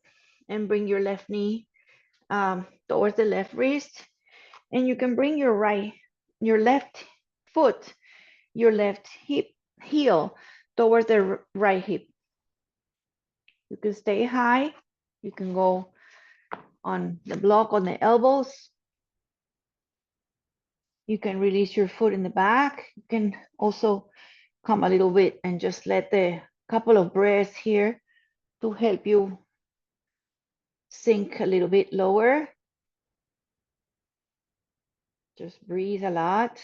and bring your left knee towards the left wrist. And you can bring your left foot, your left heel towards the right hip. You can stay high. You can go on the block on the elbows. You can release your foot in the back. You can also come a little bit and just let the couple of breaths here to help you sink a little bit lower. Just breathe a lot.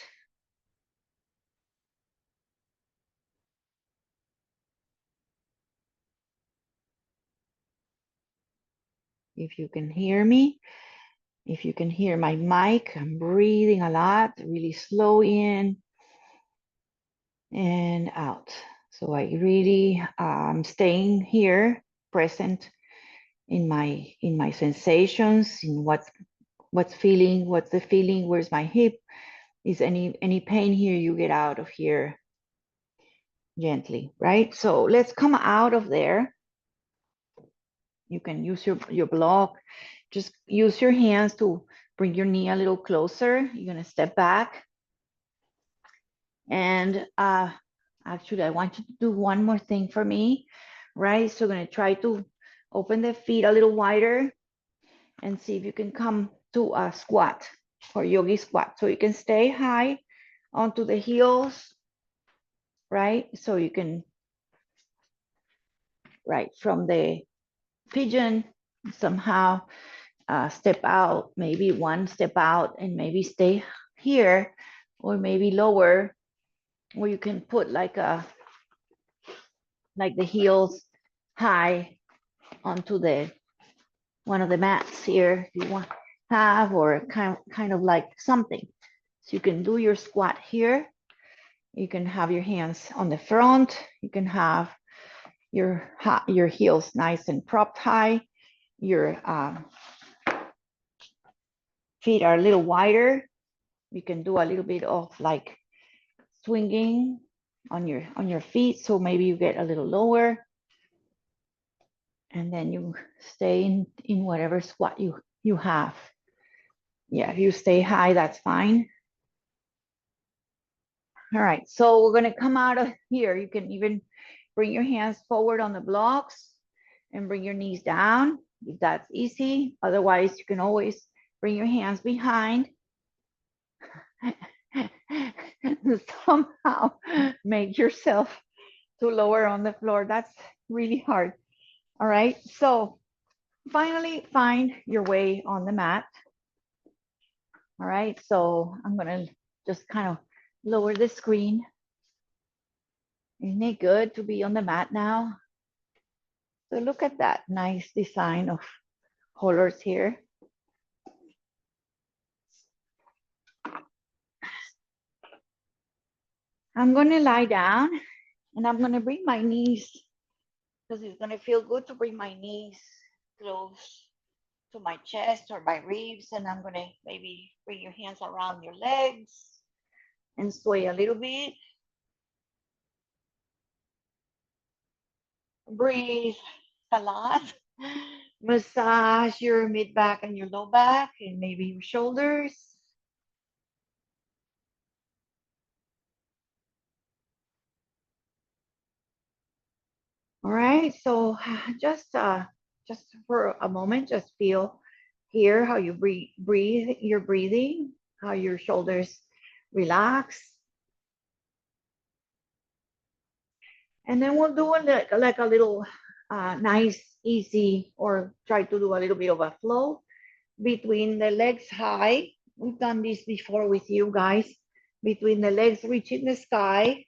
If you can hear me, if you can hear my mic, I'm breathing a lot, really slow in and out. So I really staying here, present in my sensations, in what's the feeling, where's my hip, is any pain here, you get out of here gently, right? So let's come out of there. You can use your block. Just use your hands to bring your knee a little closer. You're gonna step back And actually, I want you to do one more thing for me, right? So I'm going to try to open the feet a little wider and see if you can come to a squat or yogi squat. So you can stay high onto the heels, right? So you can, right, from the pigeon, somehow step out, maybe one step out and maybe stay here, or maybe lower, or you can put like the heels high onto the one of the mats here if you want have, or kind of like something. So you can do your squat here. You can have your hands on the front. You can have your heels nice and propped high. Your feet are a little wider. You can do a little bit of like swinging on your feet. So maybe you get a little lower, and then you stay in whatever squat you have. Yeah, if you stay high, that's fine. All right, so we're gonna come out of here. You can even bring your hands forward on the blocks and bring your knees down if that's easy. Otherwise, you can always bring your hands behind. Somehow make yourself to lower on the floor. That's really hard. All right, so finally find your way on the mat. All right, so I'm gonna just kind of lower the screen. Isn't it good to be on the mat now? So look at that nice design of colors here. I'm gonna lie down and I'm gonna bring my knees, because it's gonna feel good to bring my knees close to my chest or my ribs, and I'm gonna maybe bring your hands around your legs and sway a little bit. Breathe a lot. Massage your mid back and your low back and maybe your shoulders. All right, so just for a moment, just feel here how you breathe your breathing, how your shoulders relax. And then we'll do like a little nice, easy, or try to do a little bit of a flow between the legs high. We've done this before with you guys. Between the legs reaching the sky,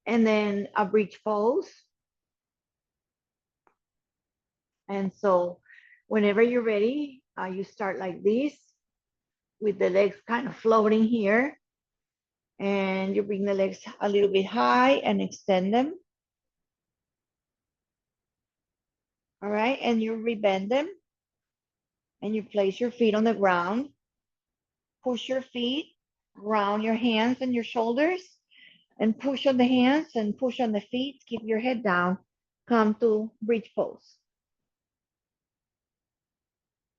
and then a bridge pose. And so whenever you're ready, you start like this with the legs kind of floating here. And you bring the legs a little bit high and extend them. All right, and you rebend them. And you place your feet on the ground. Push your feet, round your hands and your shoulders, and push on the hands and push on the feet. Keep your head down. Come to bridge pose.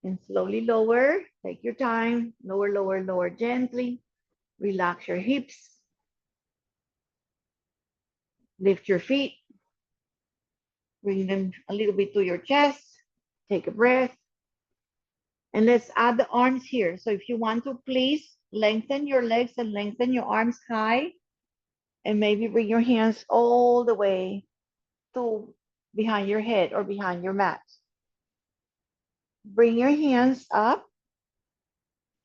And slowly lower. Take your time. Lower, lower, lower gently. Relax your hips. Lift your feet. Bring them a little bit to your chest. Take a breath. And let's add the arms here. So if you want to, please lengthen your legs and lengthen your arms high. And maybe bring your hands all the way to behind your head or behind your mat. Bring your hands up.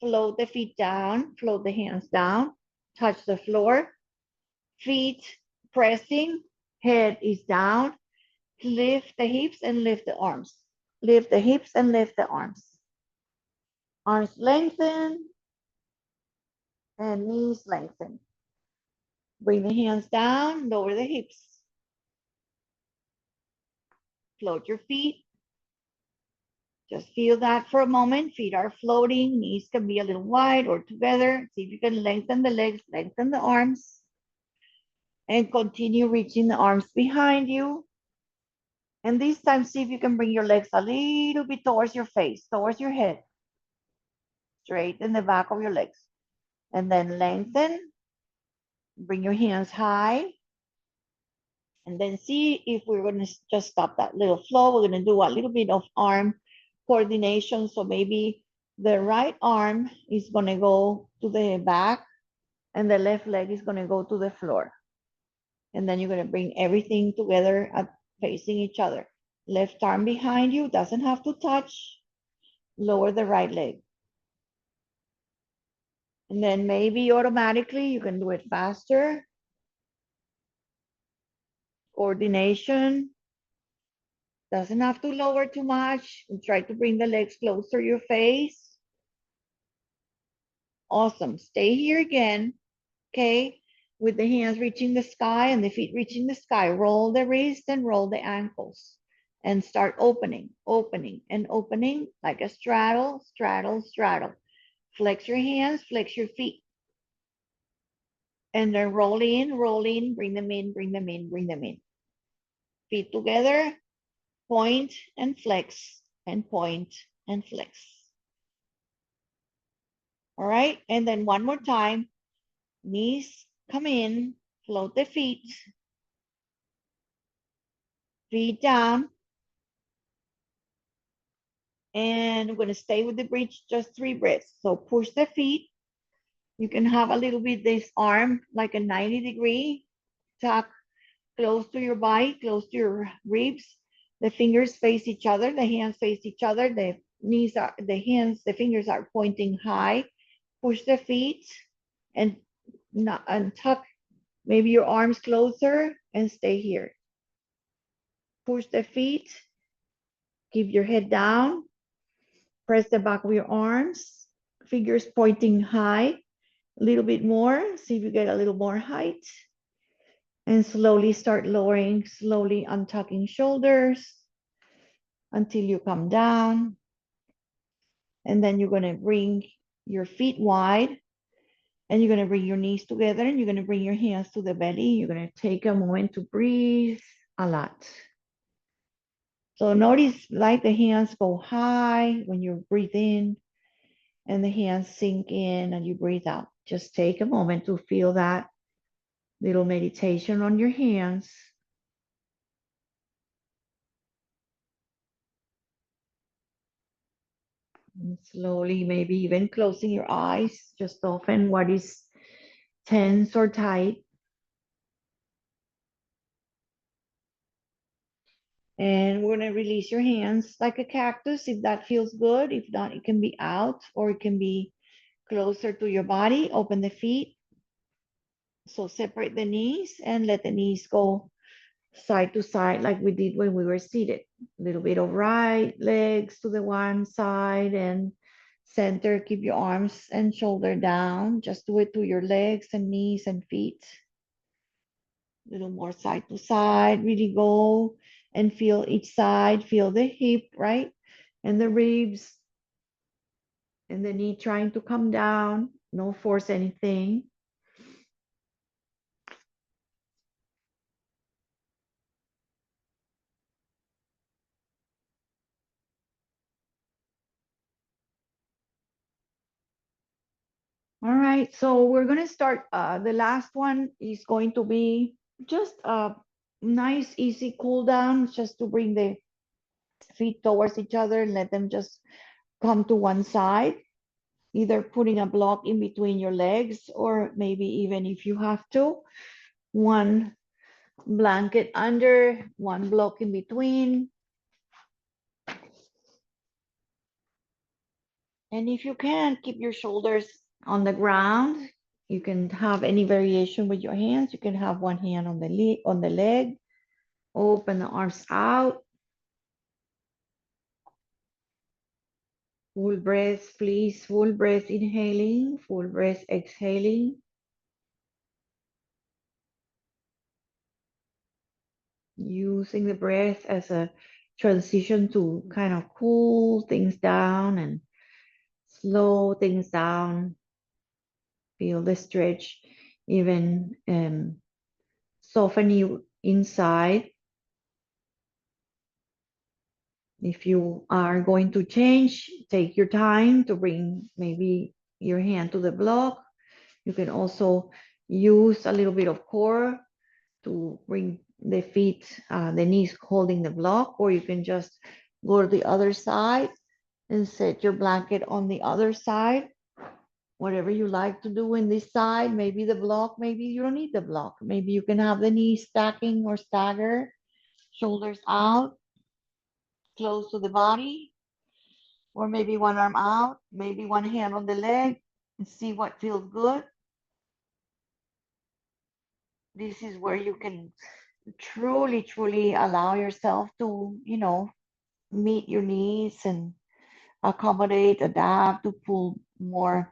Float the feet down. Float the hands down. Touch the floor. Feet pressing. Head is down. Lift the hips and lift the arms. Lift the hips and lift the arms. Arms lengthen and knees lengthen. Bring the hands down, lower the hips. Float your feet. Just feel that for a moment. Feet are floating. Knees can be a little wide or together. See if you can lengthen the legs, lengthen the arms. And continue reaching the arms behind you. And this time, see if you can bring your legs a little bit towards your face, towards your head. Straighten the back of your legs. And then lengthen Bring your hands high. And then see if we're going to just stop that little flow. We're going to do a little bit of arm coordination. So maybe the right arm is going to go to the back and the left leg is going to go to the floor. And then you're going to bring everything together at facing each other. Left arm behind you, doesn't have to touch. Lower the right leg. And then maybe automatically you can do it faster. Coordination. Doesn't have to lower too much. And try to bring the legs closer to your face. Awesome. Stay here again. Okay. With the hands reaching the sky and the feet reaching the sky. Roll the wrist and roll the ankles. And start opening, opening, and opening like a straddle, straddle, straddle. Flex your hands, flex your feet. And then roll in, bring them in, bring them in, bring them in. Feet together, point and flex, and point and flex. All right, and then one more time. Knees come in, float the feet. Feet down. And we're going to stay with the bridge, just 3 breaths. So push the feet. You can have a little bit this arm like a 90-degree tuck close to your body, close to your ribs. The fingers face each other, the hands face each other, the knees are, the hands, the fingers are pointing high. Push the feet and tuck maybe your arms closer and stay here. Push the feet, keep your head down, press the back of your arms, fingers pointing high, a little bit more, see if you get a little more height. And slowly start lowering, slowly untucking shoulders until you come down. And then you're going to bring your feet wide and you're going to bring your knees together and you're going to bring your hands to the belly. You're going to take a moment to breathe a lot. So notice like the hands go high when you breathe in and the hands sink in and you breathe out. Just take a moment to feel that little meditation on your hands. And slowly, maybe even closing your eyes, just soften what is tense or tight. And we're going to release your hands like a cactus if that feels good. If not, it can be out or it can be closer to your body. Open the feet. So separate the knees and let the knees go side to side like we did when we were seated. A little bit of right legs to the one side and center. Keep your arms and shoulder down. Just do it to your legs and knees and feet. A little more side to side. Really go and feel each side. Feel the hip, right? And the ribs. And the knee trying to come down. Don't force anything. All right, so we're going to start. The last one is going to be just a nice, easy cool down, just to bring the feet towards each other and let them just come to one side, either putting a block in between your legs or maybe even if you have to, one blanket under, one block in between. And if you can, keep your shoulders on the ground. You can have any variation with your hands. You can have one hand on the leg. Open the arms out. Full breath, please. Full breath inhaling, full breath exhaling. Using the breath as a transition to kind of cool things down and slow things down. Feel the stretch, even soften you inside. If you are going to change, take your time to bring maybe your hand to the block. You can also use a little bit of core to bring the feet, the knees holding the block, or you can just go to the other side and set your blanket on the other side. Whatever you like to do in this side, maybe the block, maybe you don't need the block. Maybe you can have the knees stacking or stagger, shoulders out, close to the body, or maybe one arm out, maybe one hand on the leg, and see what feels good. This is where you can truly, truly allow yourself to, meet your needs and accommodate, adapt to pull more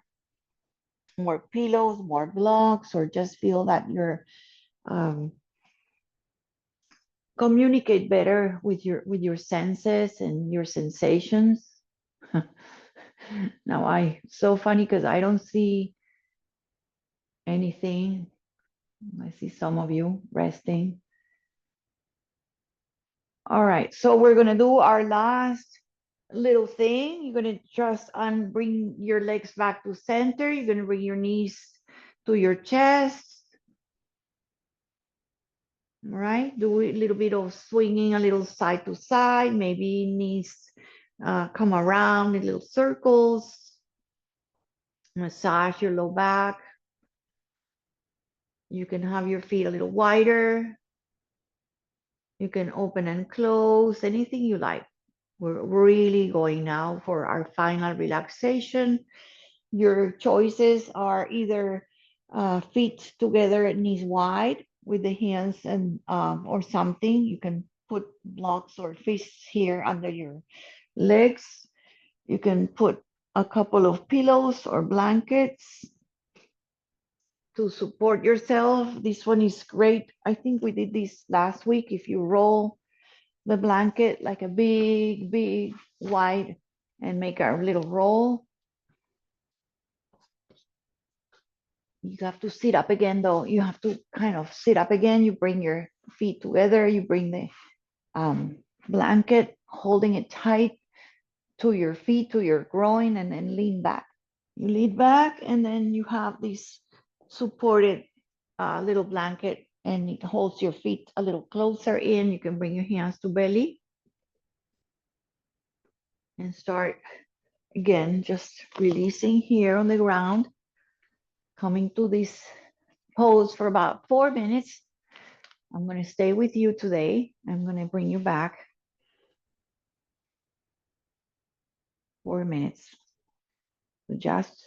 pillows, more blocks, or just feel that you're um, communicate better with your senses and your sensations. Now so funny because I don't see anything. I see some of you resting. All right, so we're gonna do our last little thing. You're gonna just bring your legs back to center. You're gonna bring your knees to your chest. All right, do a little bit of swinging, a little side to side. Maybe knees come around in little circles. Massage your low back. You can have your feet a little wider. You can open and close, anything you like. We're really going now for our final relaxation. Your choices are either feet together, knees wide with the hands and or something. You can put blocks or fists here under your legs. You can put a couple of pillows or blankets to support yourself. This one is great. I think we did this last week. If you roll the blanket like a big, big wide and make a little roll. You have to sit up again though. You have to kind of sit up again. You bring your feet together. You bring the blanket, holding it tight to your feet, to your groin, and then lean back. You lean back and then you have this supported little blanket and it holds your feet a little closer in. You can bring your hands to belly and start again, just releasing here on the ground, coming to this pose for about 4 minutes. I'm going to stay with you today. I'm going to bring you back 4 minutes. So just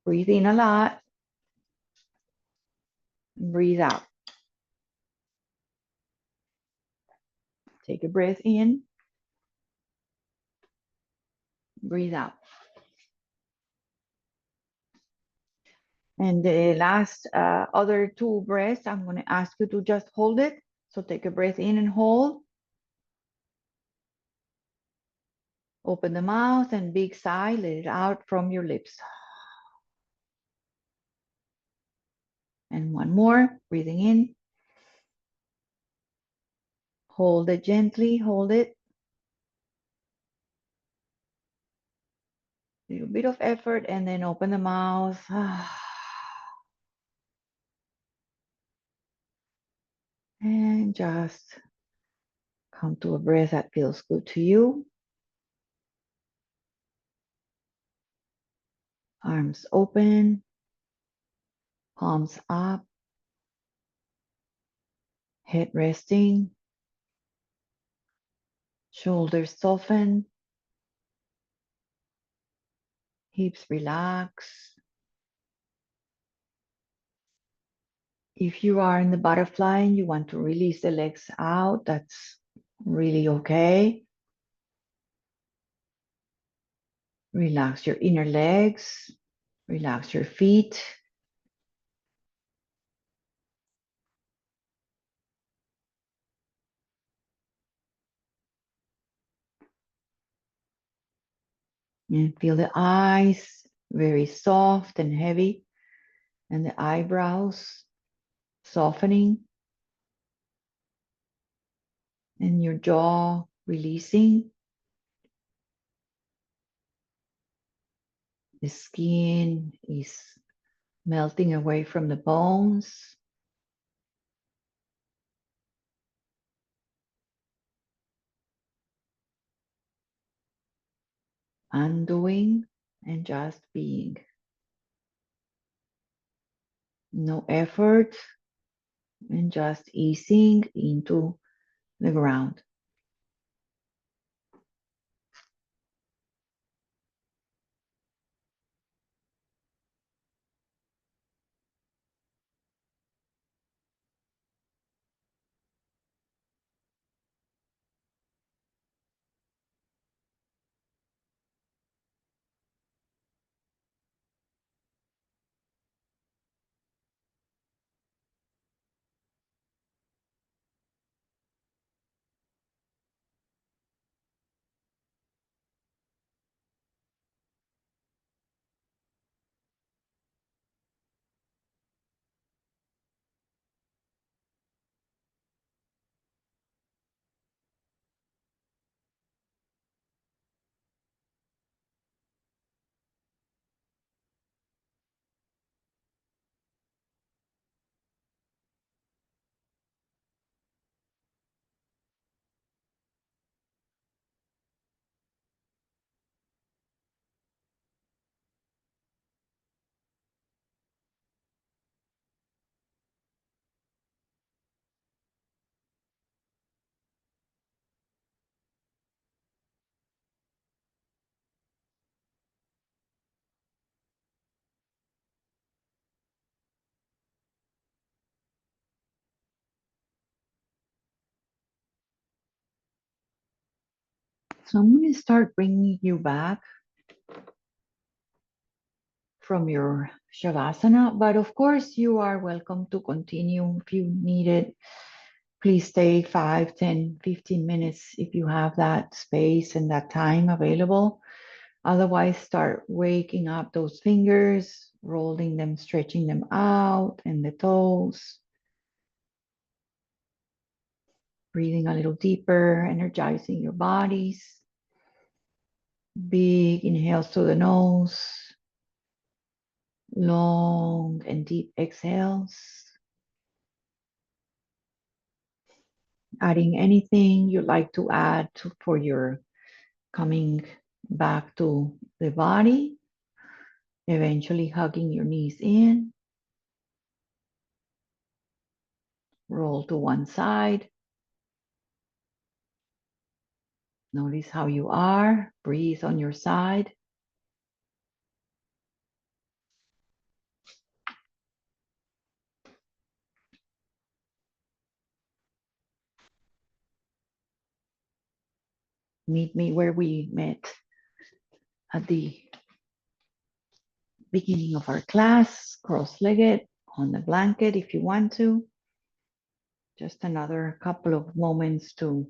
breathe in a lot, and breathe out. Take a breath in, breathe out. And the last other 2 breaths, I'm going to ask you to just hold it. So take a breath in and hold. Open the mouth and big sigh, let it out from your lips. And one more, breathing in. Hold it gently, hold it. A little bit of effort and then open the mouth. And just come to a breath that feels good to you. Arms open, palms up, head resting, shoulders soften, hips relax. If you are in the butterfly and you want to release the legs out, that's really okay. Relax your inner legs, relax your feet. And feel the eyes very soft and heavy, and the eyebrows softening, and your jaw releasing. The skin is melting away from the bones, undoing and just being. No effort and just easing into the ground. So I'm going to start bringing you back from your shavasana, but of course you are welcome to continue if you need it. Please stay 5, 10, 15 minutes if you have that space and that time available. Otherwise, start waking up those fingers, rolling them, stretching them out, and the toes. Breathing a little deeper, energizing your bodies. Big inhales through the nose. Long and deep exhales. Adding anything you'd like to add for your coming back to the body. Eventually hugging your knees in. Roll to one side. Notice how you are. Breathe on your side. Meet me where we met at the beginning of our class, cross-legged on the blanket if you want to. Just another couple of moments to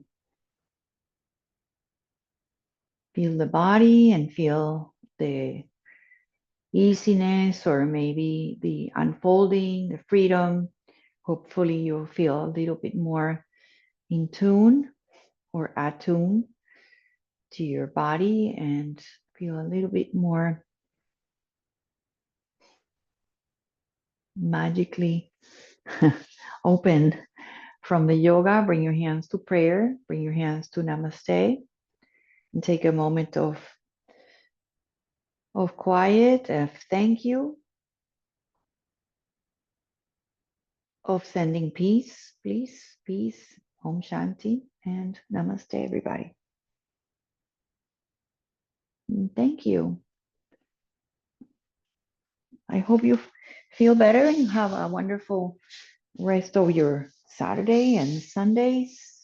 feel the body and feel the easiness or maybe the unfolding, the freedom. Hopefully you'll feel a little bit more in tune or attuned to your body and feel a little bit more magically open from the yoga. Bring your hands to prayer, bring your hands to namaste, and take a moment of quiet, of thank you, of sending peace, please, peace, Om Shanti, and namaste, everybody. And thank you. I hope you feel better and you have a wonderful rest of your Saturday and Sundays.